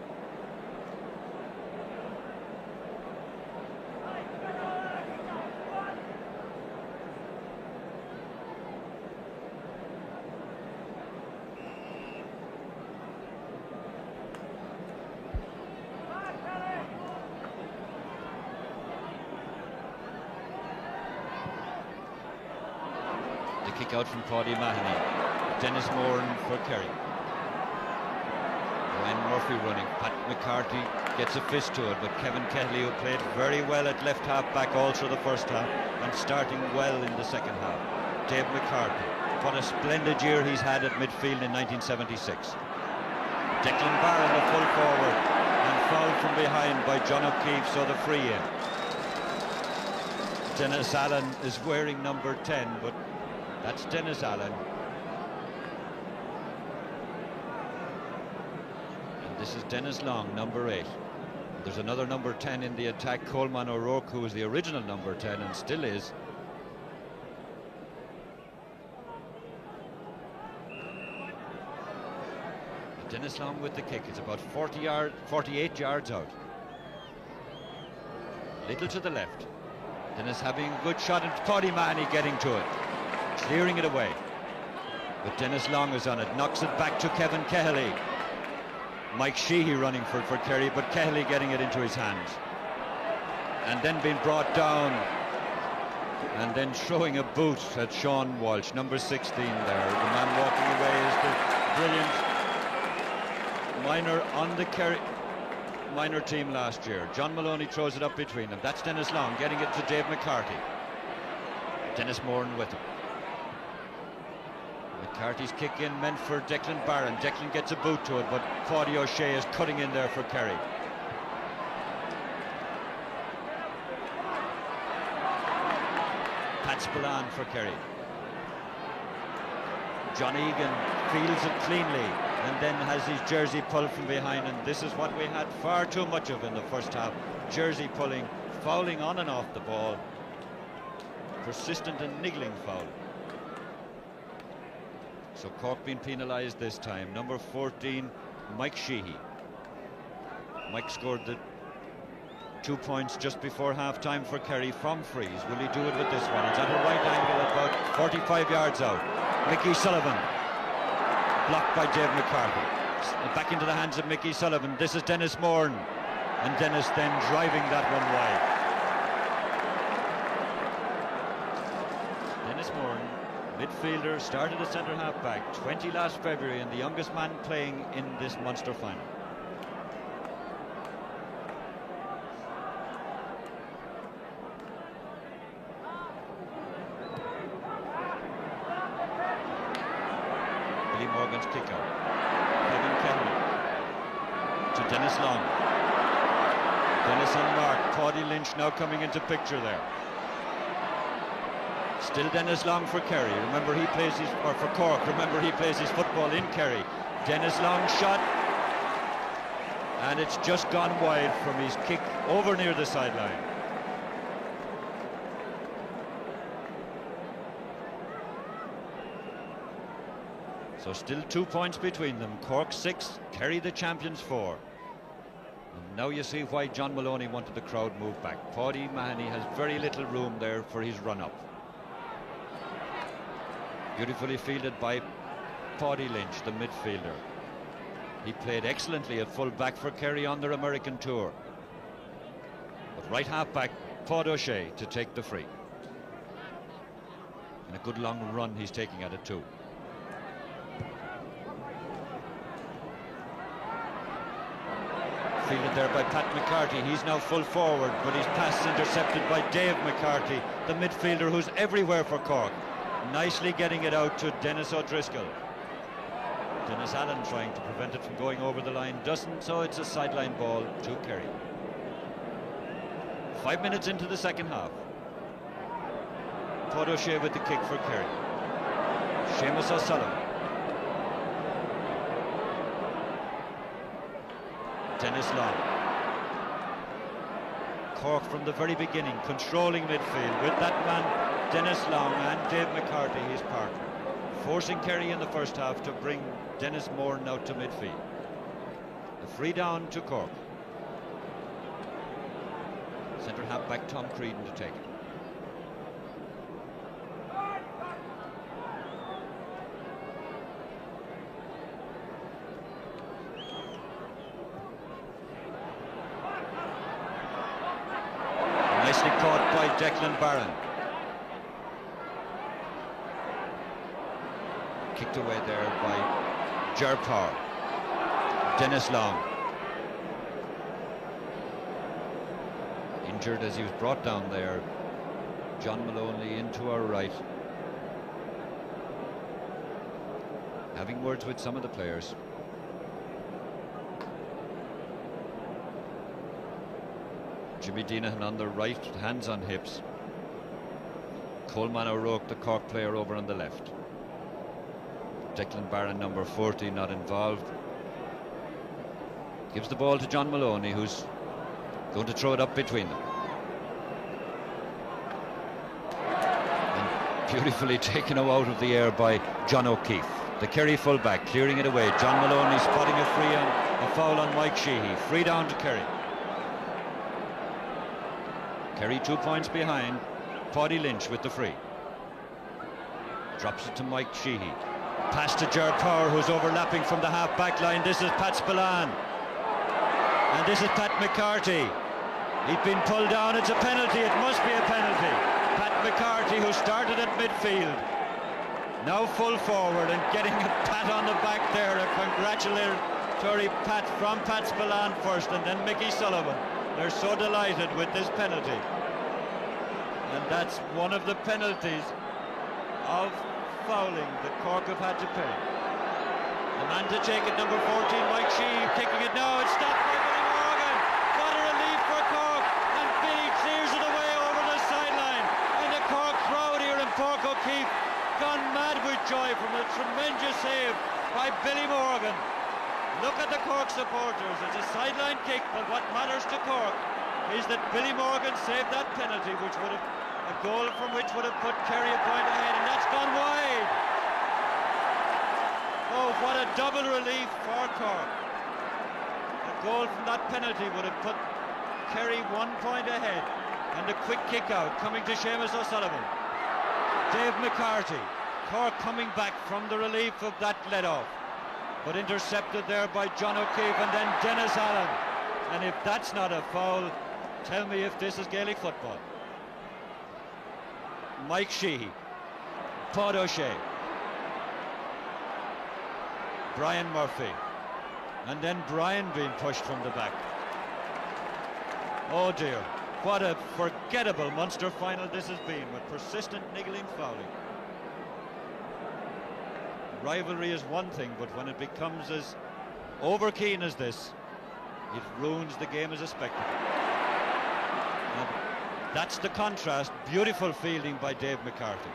Kick out from Paddy Mahoney. Dennis Moran for Kerry. Ryan Murphy running. Pat McCarthy gets a fist to it, but Kevin Kelly, who played very well at left half back all through the first half and starting well in the second half. Dave McCarthy, what a splendid year he's had at midfield in 1976. Declan Barron, the full forward, and fouled from behind by John O'Keefe, so the free in. Dennis Allen is wearing number 10, but that's Dennis Allen. And this is Dennis Long, number 8. There's another number 10 in the attack, Coleman O'Rourke, who was the original number 10 and still is. Dennis Long with the kick. It's about 48 yards out. Little to the left. Dennis having a good shot, and Paddy Mahoney getting to it, clearing it away. But Dennis Long is on it, knocks it back to Kevin Kelly. Mike Sheehy running for Kerry, but Kelly getting it into his hands. And then being brought down. And then throwing a boot at Sean Walsh, number 16 there. The man walking away is the brilliant minor on the Kerry minor team last year. John Maloney throws it up between them. That's Dennis Long getting it to Dave McCarthy. Dennis Moran with him. McCarthy's kick in meant for Declan Barron. Declan gets a boot to it, but Paddy O'Shea is cutting in there for Kerry. Pat Spillane for Kerry. John Egan fields it cleanly and then has his jersey pulled from behind, and this is what we had far too much of in the first half. Jersey pulling, fouling on and off the ball. Persistent and niggling foul. So Cork being penalised this time. Number 14, Mike Sheehy. Mike scored the 2 points just before half-time for Kerry from frees. Will he do it with this one? It's at a right angle, about 45 yards out. Mickey Sullivan, blocked by Dave McCarthy. Back into the hands of Mickey Sullivan. This is Dennis Moran, and Dennis then driving that one wide. Dennis Moran, midfielder, started at centre half back, 20 last February, and the youngest man playing in this Munster final. Billy Morgan's kick out. Kevin Kelly to Dennis Long. Dennis unmarked. Paddy Lynch now coming into picture there. Still Dennis Long for Kerry. Remember he plays his, or for Cork, remember he plays his football in Kerry. Dennis Long shot, and it's just gone wide from his kick over near the sideline. So still 2 points between them. Cork 6, Kerry the champions 4. And now you see why John Maloney wanted the crowd moved back. Paddy Mahoney has very little room there for his run-up. Beautifully fielded by Paddy Lynch, the midfielder. He played excellently at full back for Kerry on their American tour. But right half back, Paul O'Shea to take the free. And a good long run he's taking at it too. Fielded there by Pat McCarthy. He's now full forward, but his pass intercepted by Dave McCarthy, the midfielder who's everywhere for Cork. Nicely getting it out to Dennis O'Driscoll. Dennis Allen trying to prevent it from going over the line, doesn't, so it's a sideline ball to Kerry. 5 minutes into the second half. Todd O'Shea with the kick for Kerry. Seamus O'Sullivan. Dennis Long. Cork from the very beginning controlling midfield with that man Dennis Long and Dave McCarthy, his partner, forcing Kerry in the first half to bring Dennis Moore now to midfield. The free down to Cork. Centre half back Tom Creedon to take it. Nicely caught by Declan Barron. Kicked away there by Ger Power. Dennis Long. Injured as he was brought down there. John Maloney into our right. Having words with some of the players. Jimmy Deenahan on the right, hands on hips. Coleman O'Rourke, the Cork player, over on the left. Declan Barron, number 40, not involved. Gives the ball to John Maloney, who's going to throw it up between them. And beautifully taken out of the air by John O'Keefe, the Kerry fullback, clearing it away. John Maloney spotting a foul on Mike Sheehy. Free down to Kerry. Kerry 2 points behind. Paddy Lynch with the free. Drops it to Mike Sheehy. Pass to Ger Power, who's overlapping from the half-back line. This is Pat Spillane. And this is Pat McCarthy. He'd been pulled down. It's a penalty. It must be a penalty. Pat McCarthy, who started at midfield, now full forward and getting a pat on the back there. A congratulatory pat from Pat Spillane first, and then Mickey Sullivan. They're so delighted with this penalty. And that's one of the penalties of fouling that Cork have had to pay. The man to take it, number 14, Mike Sheehy, kicking it now. It's stopped by Billy Morgan. What a relief for Cork. And Billy clears it away over the sideline. And the Cork crowd here in Cork O'Keefe gone mad with joy from a tremendous save by Billy Morgan. Look at the Cork supporters. It's a sideline kick, but what matters to Cork is that Billy Morgan saved that penalty, which would have a goal from which would have put Kerry a point ahead, and that's gone wide. Oh, what a double relief for Cork. A goal from that penalty would have put Kerry 1 point ahead, and a quick kick out coming to Seamus O'Sullivan. Dave McCarthy. Cork coming back from the relief of that let-off, but intercepted there by John O'Keefe and then Dennis Allen. And if that's not a foul, tell me if this is Gaelic football. Mike Sheehy, Paul O'Shea, Brian Murphy, and then Brian being pushed from the back. Oh dear, what a forgettable Munster final this has been, with persistent niggling fouling. rivalry is one thing, but when it becomes as over-keen as this, it ruins the game as a spectacle. And that's the contrast. Beautiful fielding by Dave McCarthy.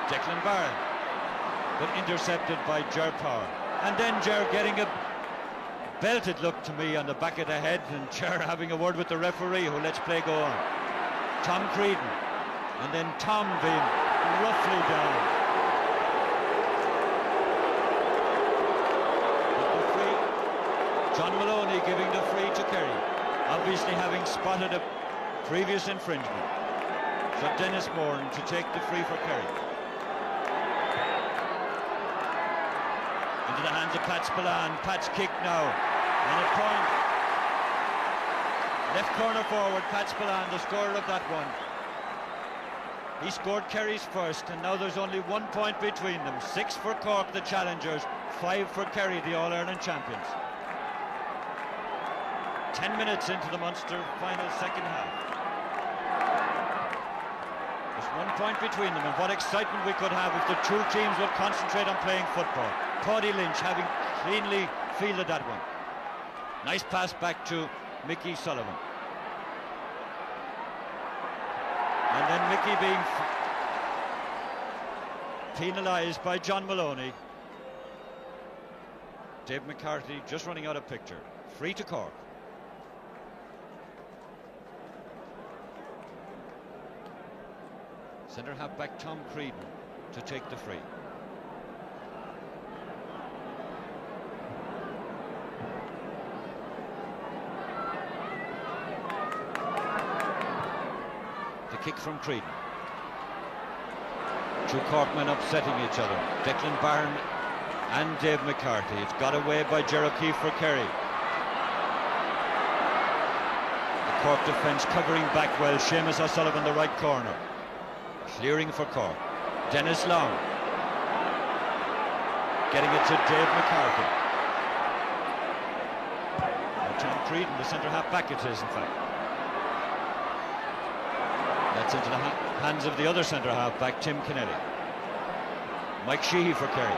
Declan Barron, but intercepted by Ger Power. And then Ger getting a belted look to me on the back of the head, and Ger having a word with the referee, who lets play go on. Tom Creedon, and then Tom being roughly down. But the free, John Maloney giving the free to Kerry, obviously having spotted a previous infringement. So Dennis Moran to take the free for Kerry. Into the hands of Pat Spillane. Pat's kick now, and a point. Left corner forward, Pat Spillane, the scorer of that one. He scored Kerry's first, and now there's only 1 point between them. 6 for Cork, the challengers, 5 for Kerry, the All-Ireland champions. 10 minutes into the Munster final second half. There's 1 point between them, and what excitement we could have if the two teams would concentrate on playing football. Paddy Lynch having cleanly fielded that one. Nice pass back to Mickey Sullivan. And then Mickey being penalised by John Maloney. Dave McCarthy just running out of picture. Free to Cork. Centre half back Tom Creedon to take the free. Kick from Creedon. Two Corkmen upsetting each other. Declan Barron and Dave McCarthy. It's got away by Ger O'Keefe for Kerry. The Cork defence covering back well. Seamus O'Sullivan the right corner. Clearing for Cork. Dennis Long getting it to Dave McCarthy. And Tom Creedon, the centre half back it is in fact. That's into the hands of the other centre half back, Tim Kennelly. Mike Sheehy for Kerry.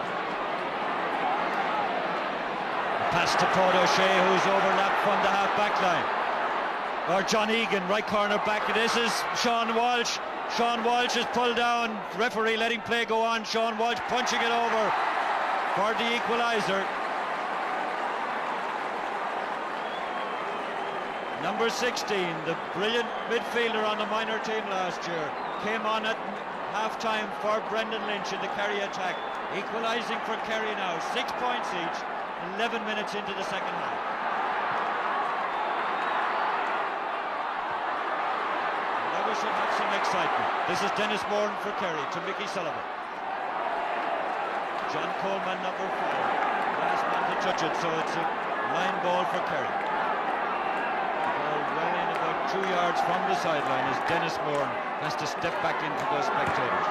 Pass to Paul O'Shea, who's overlapped from the half back line. Or John Egan, right corner back. This is Sean Walsh. Sean Walsh is pulled down. Referee letting play go on. Sean Walsh punching it over for the equaliser. Number 16, the brilliant midfielder on the minor team last year, came on at half-time for Brendan Lynch in the Kerry attack, equalising for Kerry now. 6 points each, 11 minutes into the second half. Now we should have some excitement. This is Dennis Moran for Kerry to Mickey Sullivan. John Coleman, number 4, last man to touch it, so it's a line ball for Kerry. 2 yards from the sideline as Dennis Moran has to step back into those spectators.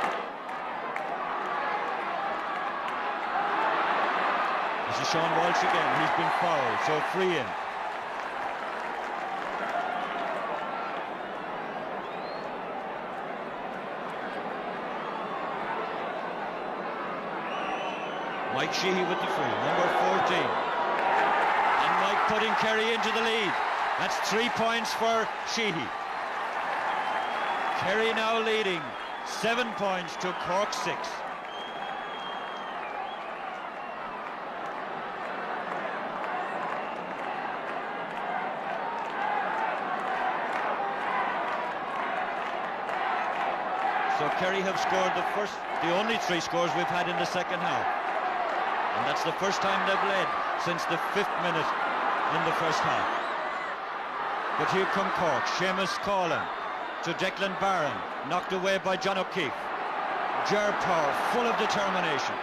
This is Sean Walsh again. He's been fouled, so free in. Mike Sheehy with the free, number 14. And Mike putting Kerry into the lead. That's 3 points for Sheehy. Kerry now leading 7 points to Cork 6. So Kerry have scored the only 3 scores we've had in the second half. And that's the first time they've led since the 5th minute in the first half. But here come Cork. Seamus Callan to Declan Barron, knocked away by John O'Keefe. Ger Power, full of determination.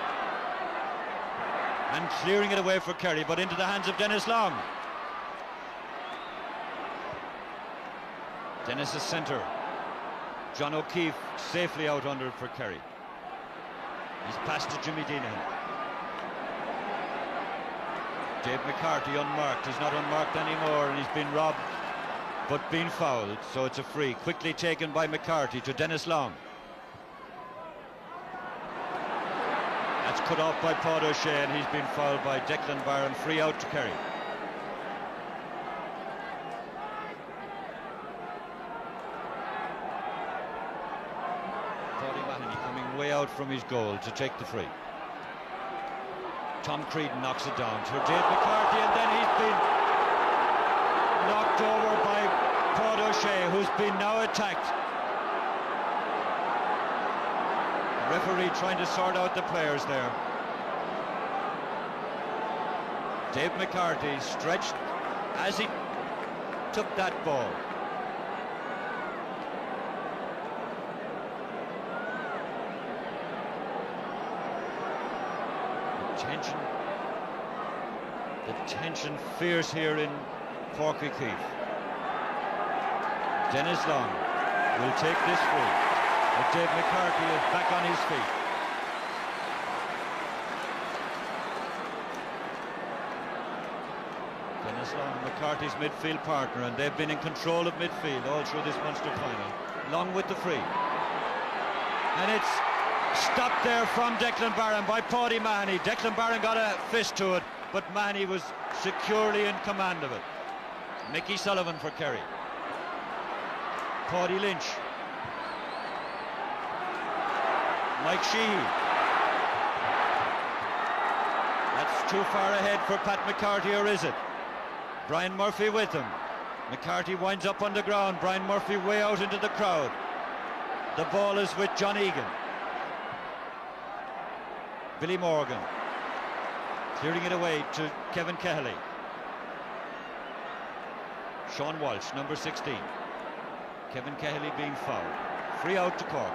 And clearing it away for Kerry, but into the hands of Dennis Long. Dennis is centre. John O'Keefe safely out under for Kerry. He's passed to Jimmy Deenan. Dave McCarthy unmarked. He's not unmarked anymore, and he's been robbed but been fouled, so it's a free. Quickly taken by McCarthy to Dennis Long. That's cut off by Paul O'Shea, and he's been fouled by Declan Barron. Free out to Kerry. Coming way out from his goal to take the free. Tom Creedon knocks it down to Dave McCarthy, and then he's been knocked over by Paul O'Shea, who's been now attacked. The referee trying to sort out the players there. Dave McCarthy stretched as he took that ball. The tension fierce here in Cork. Dennis Long will take this free, but Dave McCarthy is back on his feet. Dennis Long, McCarthy's midfield partner, and they've been in control of midfield all through this Munster final. Long with the free, and it's stopped there from Declan Barron by Paddy Mahoney. Declan Barron got a fist to it, but Mahoney was securely in command of it. Mickey Sullivan for Kerry. Paddy Lynch. Mike Sheehy. That's too far ahead for Pat McCarthy, or is it? Brian Murphy with him. McCarthy winds up on the ground. Brian Murphy way out into the crowd. The ball is with John Egan. Billy Morgan clearing it away to Kevin Keheley. Sean Walsh, number 16. Kevin Keheley being fouled. Free out to Cork.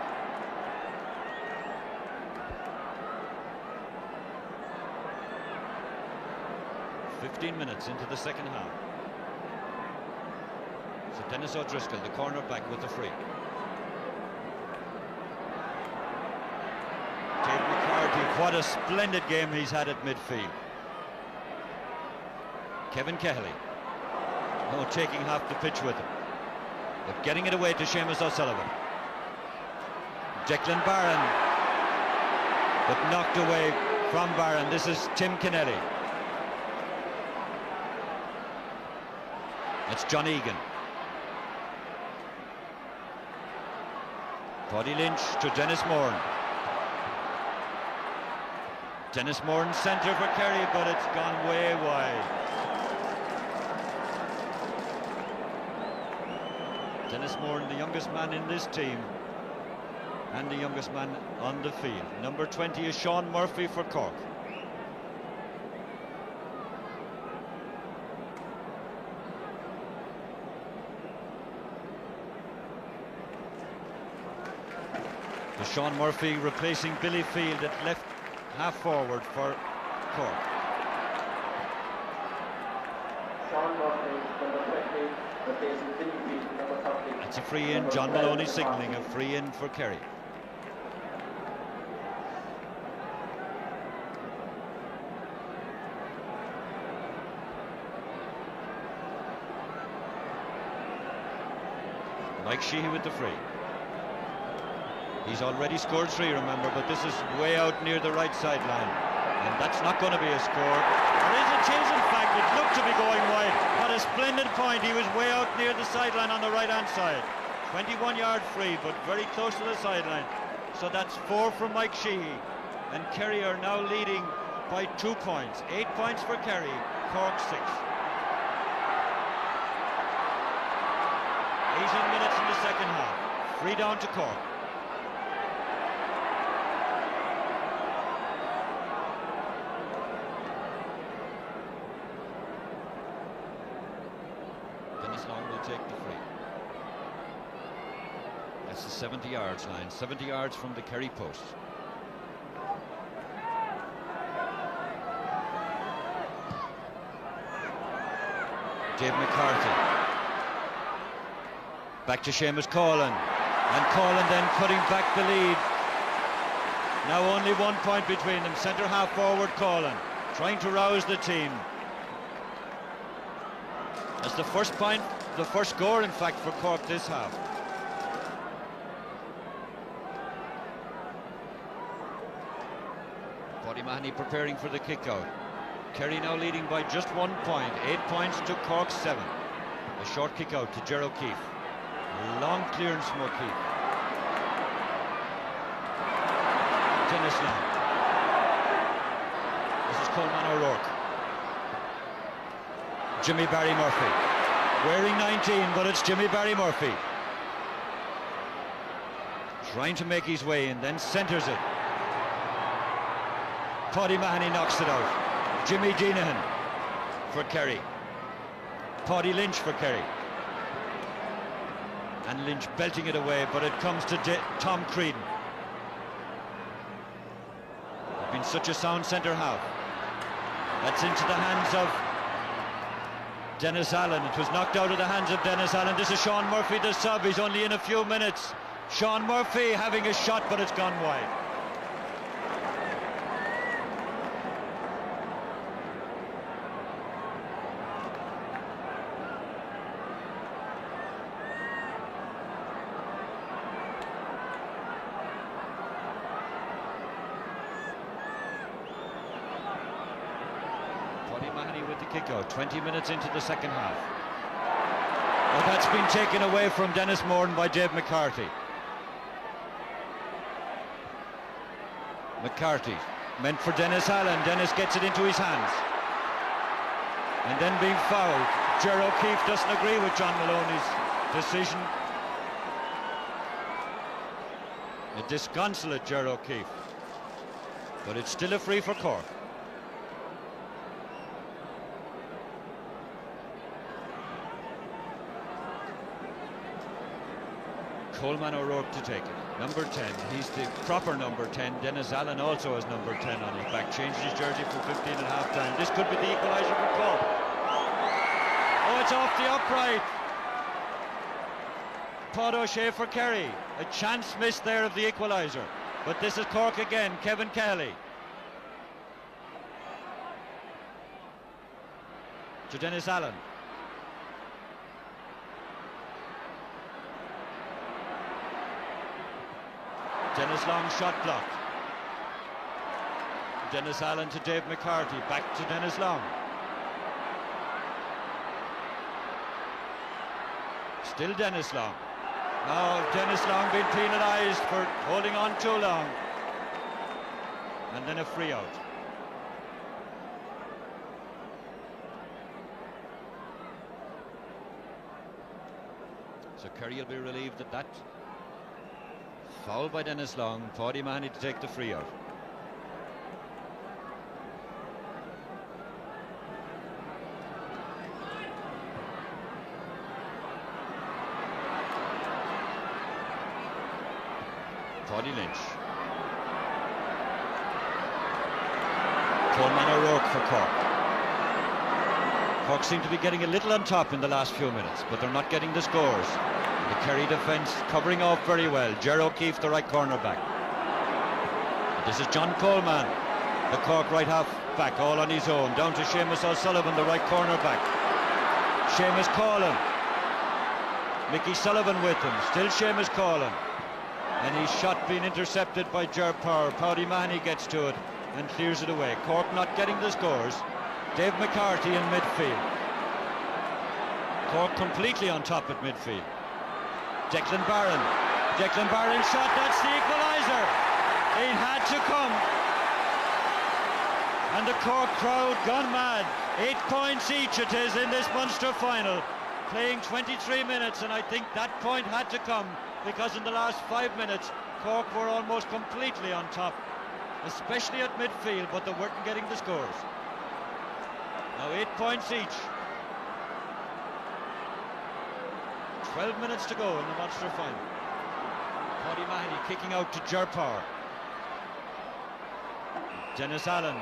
"15 minutes into the second half. So Dennis O'Driscoll, the cornerback, with the free. Dave McCarthy, what a splendid game he's had at midfield. Kevin Keheley, taking half the pitch with him, but getting it away to Seamus O'Sullivan. Declan Barron, but knocked away from Barron. This is Tim Kennelly. It's John Egan. Paddy Lynch to Dennis Moran. Dennis Moran centre for Kerry, but it's gone way wide. Dennis Moran, the youngest man in this team, and the youngest man on the field. Number 20 is Sean Murphy for Cork. So Sean Murphy replacing Billy Field at left half forward for Cork. Sean Murphy, number 20, replacing Billy Field, number 30. That's a free in. John Maloney signalling a free in for Kerry. Mike Sheehy with the free. He's already scored 3, remember, but this is way out near the right sideline, and that's not going to be a score. There is a chance, in fact, it looked to be going wide. What a splendid point. He was way out near the sideline on the right-hand side. 21-yard free, but very close to the sideline. So that's 4 from Mike Sheehy, and Kerry are now leading by 2 points. 8 points for Kerry, Cork 6. 18 minutes in the second half. Free down to Cork. Take the free. That's the 70 yards line, 70 yards from the Kerry post. Dave McCarthy. Back to Seamus Coughlan, and Coughlan then cutting back the lead. Now only 1 point between them. Centre half forward Coughlan, trying to rouse the team. That's the first point, the first score, in fact, for Cork this half. Paddy Mahoney preparing for the kick out. Kerry now leading by just 1 point. 8 points to Cork 7. A short kick out to Ger O'Keefe. A long clearance from O'Keefe. Dennis Long. This is Coleman O'Rourke. Jimmy Barry Murphy. Wearing 19, but it's Jimmy Barry Murphy. Trying to make his way in, then centres it. Paddy Mahoney knocks it out. Jimmy Deenahan for Kerry. Paddy Lynch for Kerry. And Lynch belting it away, but it comes to Tom Creedon. Been such a sound centre half. That's into the hands of Dennis Allen. It was knocked out of the hands of Dennis Allen. This is Sean Murphy, the sub. He's only in a few minutes. Sean Murphy having a shot, but it's gone wide. Paddy Mahoney with the kick out, 20 minutes into the second half. Well, that's been taken away from Dennis Moran by Dave McCarthy. McCarthy meant for Dennis Allen. Dennis gets it into his hands. And then being fouled. Ger O'Keefe doesn't agree with John Maloney's decision. A disconsolate Ger O'Keefe. But it's still a free for Cork. Coleman O'Rourke to take it. Number 10, he's the proper number 10. Dennis Allen also has number 10 on his back. Changed his jersey for 15 at half time. This could be the equaliser for Cork. Oh, it's off the upright. Pod O'Shea for Kerry. A chance missed there of the equaliser. But this is Cork again, Kevin Kelly. To Dennis Allen. Dennis Long shot blocked. Dennis Allen to Dave McCarthy. Back to Dennis Long. Still Dennis Long. Now Dennis Long being penalised for holding on too long. And then a free out. So Kerry will be relieved at that. Foul by Dennis Long. Paddy Mahoney to take the free out. Paddy Lynch. Coleman O'Rourke for Cork. Cork seem to be getting a little on top in the last few minutes, but they're not getting the scores. The Kerry defence covering off very well. Ger O'Keefe, the right corner back. This is John Coleman, the Cork right half back, all on his own. Down to Seamus O'Sullivan, the right corner back. Seamus Callan. Mickey Sullivan with him. Still Seamus Callan. And his shot being intercepted by Ger Power. Paddy Mahoney gets to it and clears it away. Cork not getting the scores. Dave McCarthy in midfield. Cork completely on top at midfield. Declan Barron. Declan Barron shot, that's the equaliser. It had to come. And the Cork crowd gone mad. 8 points each it is in this Munster final. Playing 23 minutes, and I think that point had to come because in the last 5 minutes Cork were almost completely on top, especially at midfield, but they weren't getting the scores. Now 8 points each. 12 minutes to go in the Munster final. Paddy Mahoney kicking out to Ger Power. Dennis Allen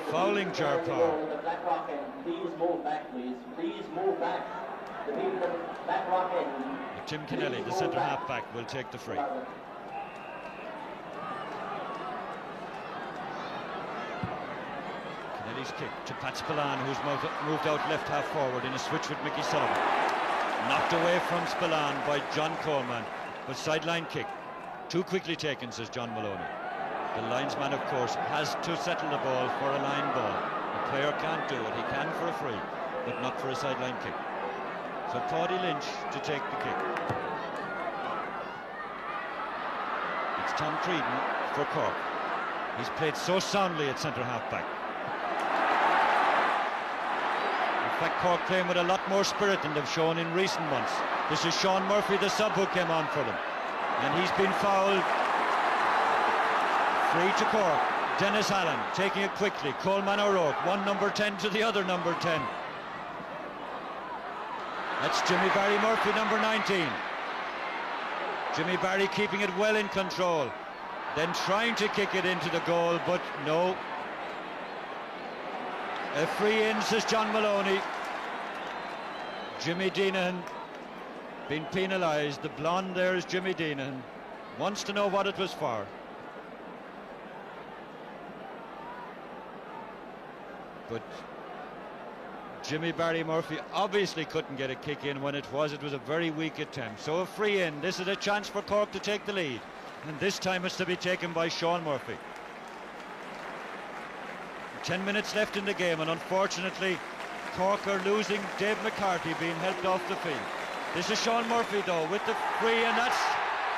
fouling Ger Power. The Black Rock end, please move back, please. Please move back. The people at Black Rock end. Tim Kennelly, the centre half back, will take the free. Kennelly's kick to Pat Spillane, who's moved out left half forward in a switch with Mickey Sullivan. Knocked away from Spillane by John Coleman, but sideline kick. Too quickly taken, says John Maloney. The linesman, of course, has to settle the ball for a line ball. The player can't do it. He can for a free, but not for a sideline kick. So Paddy Lynch to take the kick. It's Tom Creedon for Cork. He's played so soundly at centre half-back. In fact, Cork playing with a lot more spirit than they've shown in recent months. This is Sean Murphy, the sub, who came on for them. And he's been fouled. Free to Cork. Dennis Allen taking it quickly. Coleman O'Rourke, one number 10 to the other number 10. That's Jimmy Barry Murphy, number 19. Jimmy Barry keeping it well in control. Then trying to kick it into the goal, but no. A free in, says John Maloney. Jimmy Deenan been penalised. The blonde there is Jimmy Deenan. Wants to know what it was for. But Jimmy Barry Murphy obviously couldn't get a kick in when it was a very weak attempt. So a free in. This is a chance for Cork to take the lead. And this time it's to be taken by Sean Murphy. 10 minutes left in the game, and unfortunately Cork are losing Dave McCarthy, being helped off the field. This is Sean Murphy though with the free, and that's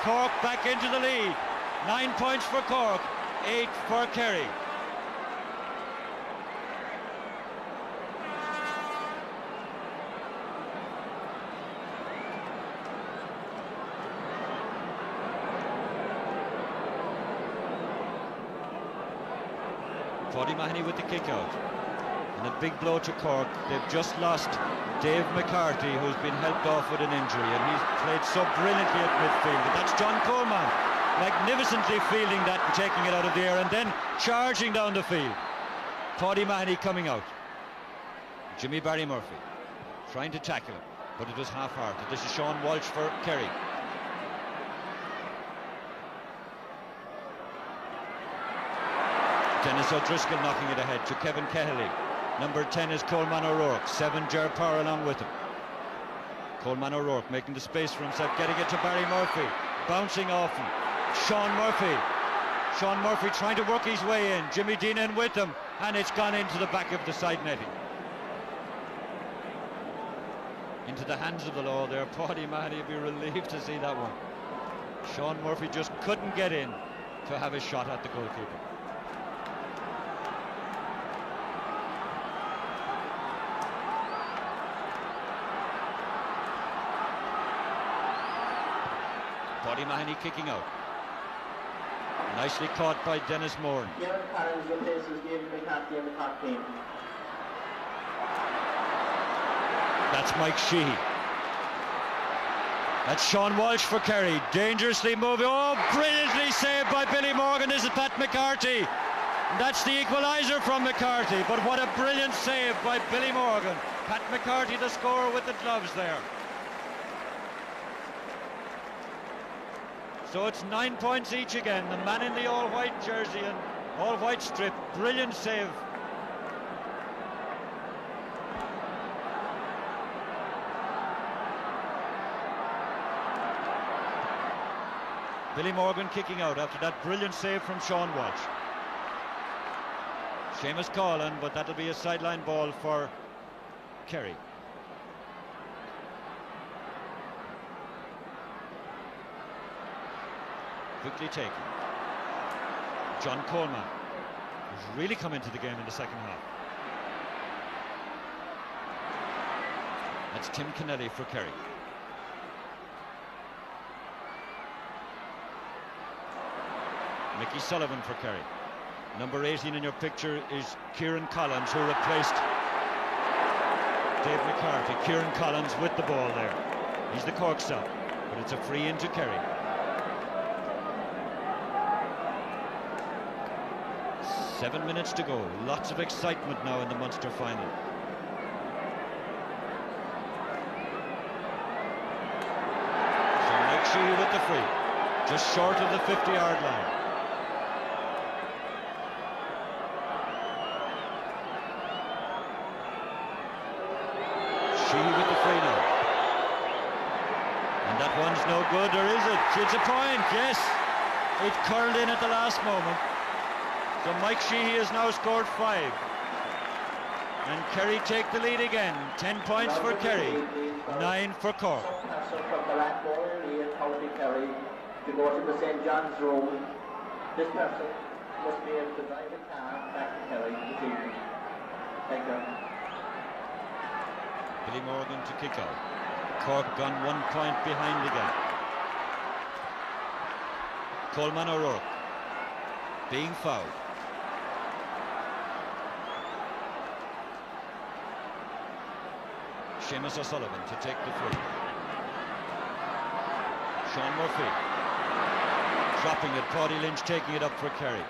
Cork back into the lead. 9 points for Cork, 8 for Kerry. Paddy Mahoney with the kick out, and a big blow to Cork. They've just lost Dave McCarthy, who's been helped off with an injury, and he's played so brilliantly at midfield. But that's John Coleman, magnificently fielding that and taking it out of the air and then charging down the field. Paddy Mahoney coming out. Jimmy Barry Murphy trying to tackle him, but it was half-hearted. This is Sean Walsh for Kerry. Dennis O'Driscoll knocking it ahead to Kevin Kehelly. Number 10 is Coleman O'Rourke. 7, Ger Power along with him. Coleman O'Rourke making the space for himself, getting it to Barry Murphy. Bouncing off him. Sean Murphy. Sean Murphy trying to work his way in. Jimmy Deenan with him, and it's gone into the back of the side netting. Into the hands of the law there. Paddy Mahoney would be relieved to see that one. Sean Murphy just couldn't get in to have a shot at the goalkeeper. Paddy Mahoney kicking out. Nicely caught by Dennis Moran. That's Mike Sheehy. That's Sean Walsh for Kerry. Dangerously moving. Oh, brilliantly saved by Billy Morgan. This is Pat McCarthy. And that's the equaliser from McCarthy. But what a brilliant save by Billy Morgan. Pat McCarthy, the scorer, with the gloves there. So it's 9 points each again. The man in the all-white jersey and all-white strip. Brilliant save. Billy Morgan kicking out after that brilliant save from Sean Walsh. Seamus Collin, but that'll be a sideline ball for Kerry. Quickly taken. John Coleman, who's really come into the game in the second half. That's Tim Kennelly for Kerry. Mickey Sullivan for Kerry. Number 18 in your picture is Kieran Collins, who replaced Dave McCarthy. Kieran Collins with the ball there. He's the Cork sub, but it's a free into Kerry. 7 minutes to go. Lots of excitement now in the Munster final. So Mike Sheehy with the free, just short of the 50-yard line. Sheehy with the free now. And that one's no good, or is it? It's a point, yes. It curled in at the last moment. So Mike Sheehy has now scored 5. And Kerry take the lead again. 10 points for Kerry, 9 for Cork. Some person from the Rathmore area in County Kerry to go to the St. John's Road. This person must be able to drive a car back to Kerry this evening. Thank you. Billy Morgan to kick out. Cork gone 1 point behind again. Coleman O'Rourke being fouled. Seamus O'Sullivan to take the free. Sean Murphy dropping it. Paddy Lynch taking it up for Kerry.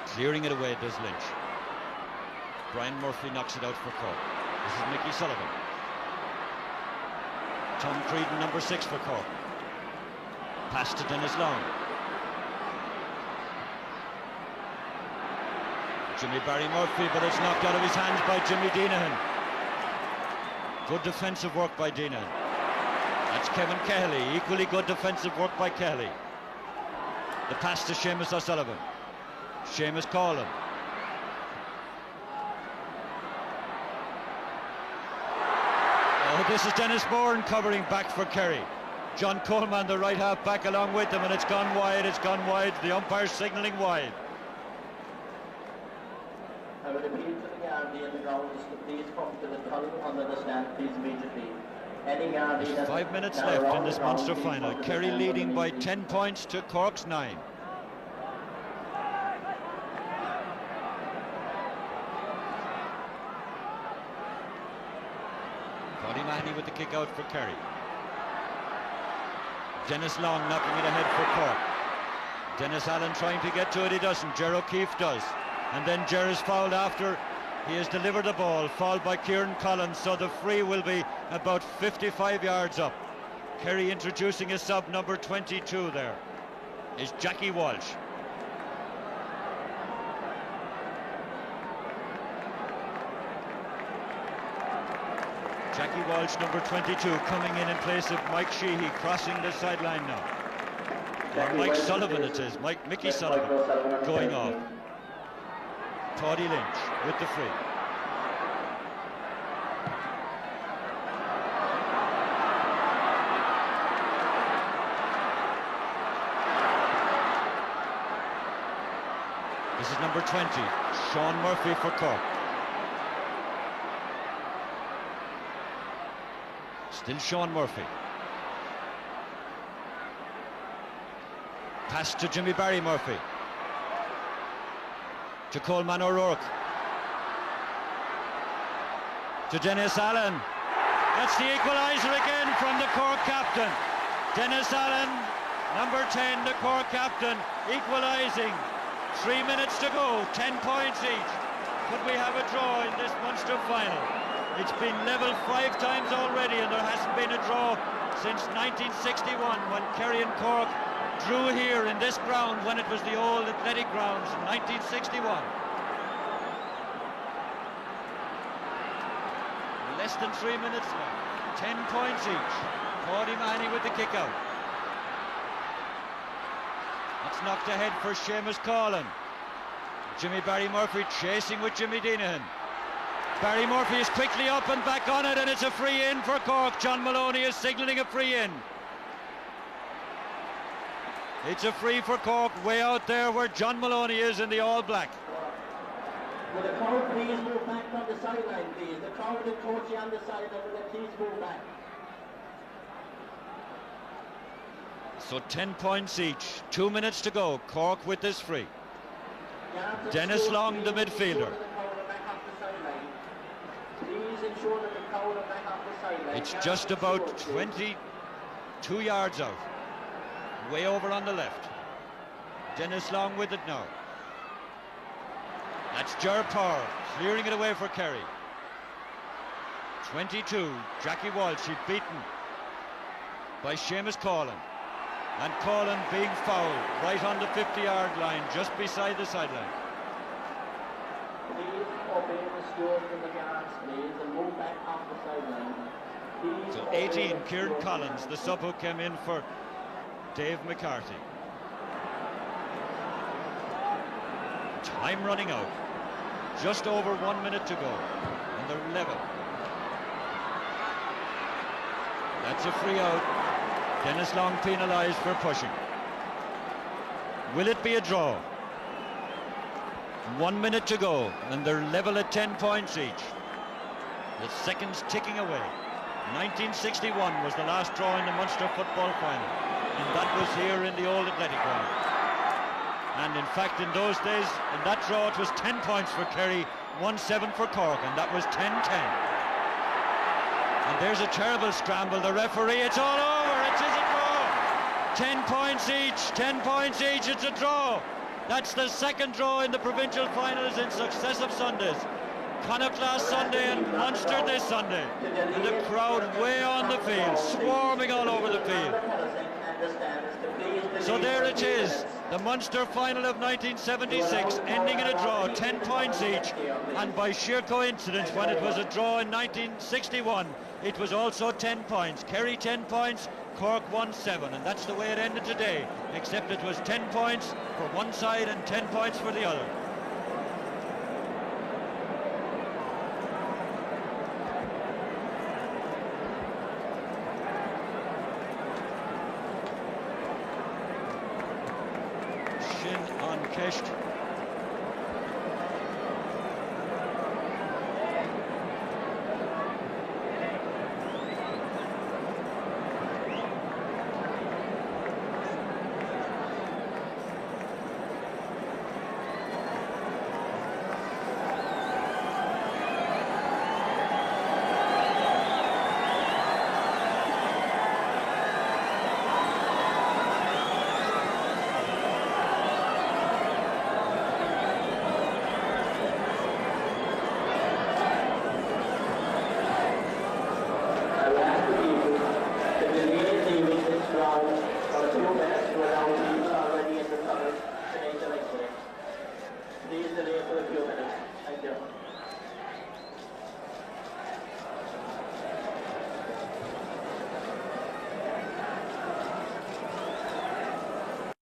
Clearing it away does Lynch. Brian Murphy knocks it out for Cork. This is Mickey Sullivan. Tom Creedon, number 6 for Cork. Pass to Dennis Long. Jimmy Barry Murphy, but it's knocked out of his hands by Jimmy Deenahan. Good defensive work by Deenahan. That's Kevin Kelly. Equally good defensive work by Kelly. The pass to Seamus O'Sullivan. Seamus Collin. Oh, this is Dennis Bourne covering back for Kerry. John Coleman, the right half back, along with him, and it's gone wide. It's gone wide. The umpire's signalling wide. I would appeal to the Gardaí in the grounds to please come to the tunnel under the stand, please, immediately. Any Gardaí There's 5 minutes left in this Munster final. Kerry leading by 10 points to Cork's 9. Paddy Mahoney with the kick out for Kerry. Dennis Long knocking it ahead for Cork. Dennis Allen trying to get to it, he doesn't. Ger O'Keefe does. And then Ger is fouled after he has delivered the ball, fouled by Kieran Collins, so the free will be about 55 yards up. Kerry introducing a sub, number 22 there is Jackie Walsh. Jackie Walsh, number 22, coming in place of Mike Sheehy, crossing the sideline now. Or Mike Sullivan it is, Mickey Sullivan going off. Paddy Lynch with the free. This is number 20, Sean Murphy for Cork. Still Sean Murphy. Pass to Jimmy Barry Murphy. To Coleman O'Rourke. To Dennis Allen. That's the equaliser again from the Cork captain. Dennis Allen, number 10, the Cork captain, equalising. 3 minutes to go, 10 points each. Could we have a draw in this Munster final? It's been level 5 times already, and there hasn't been a draw since 1961 when Kerry and Cork drew here in this ground when it was the old athletic grounds in 1961. Less than 3 minutes left. 10 points each. Paddy Mahoney with the kick out. It's knocked ahead for Seamus Collin. Jimmy Barry Murphy chasing with Jimmy Deenahan. Barry Murphy is quickly up and back on it, and it's a free in for Cork. John Maloney is signalling a free in. It's a free for Cork, way out there where John Maloney is in the All Black. Will the crowd please move back from the sideline, please? The crowd is totally on the sideline. Will they please move back? So 10 points each. 2 minutes to go. Cork with this free. Dennis Long, the midfielder. It's just about 22 yards out. Way over on the left. Dennis Long with it now. That's Ger Power clearing it away for Kerry. 22, Jackie Walsh, he's beaten by Seamus Collin. And Collin being fouled right on the 50-yard line, just beside the sideline. Please obey the stewards in the guards, please, and move back off the sideline. So 18, Kieran Collins, the sub who came in for Dave McCarthy. Time running out. Just over 1 minute to go. And they're level. That's a free out. Dennis Long penalised for pushing. Will it be a draw? 1 minute to go, and they're level at 10 points each. The seconds ticking away. 1961 was the last draw in the Munster football final, and that was here in the old Athletic Ground. And in fact, in those days, in that draw, it was 10 points for Kerry, 1-7 for Cork, and that was 10-10. And there's a terrible scramble. The referee, it's all over. It is a draw. 10 points each. 10 points each. It's a draw. That's the second draw in the provincial finals in successive Sundays. Connacht last Sunday and Munster this Sunday. And the crowd way on the field, swarming all over the field. So there it is. The Munster final of 1976 ending in a draw, 10 points each. And by sheer coincidence, when it was a draw in 1961, it was also 10 points. Kerry 10 points, Cork 1-7, and that's the way it ended today, except it was 10 points for one side and 10 points for the other. Shin on Kesht.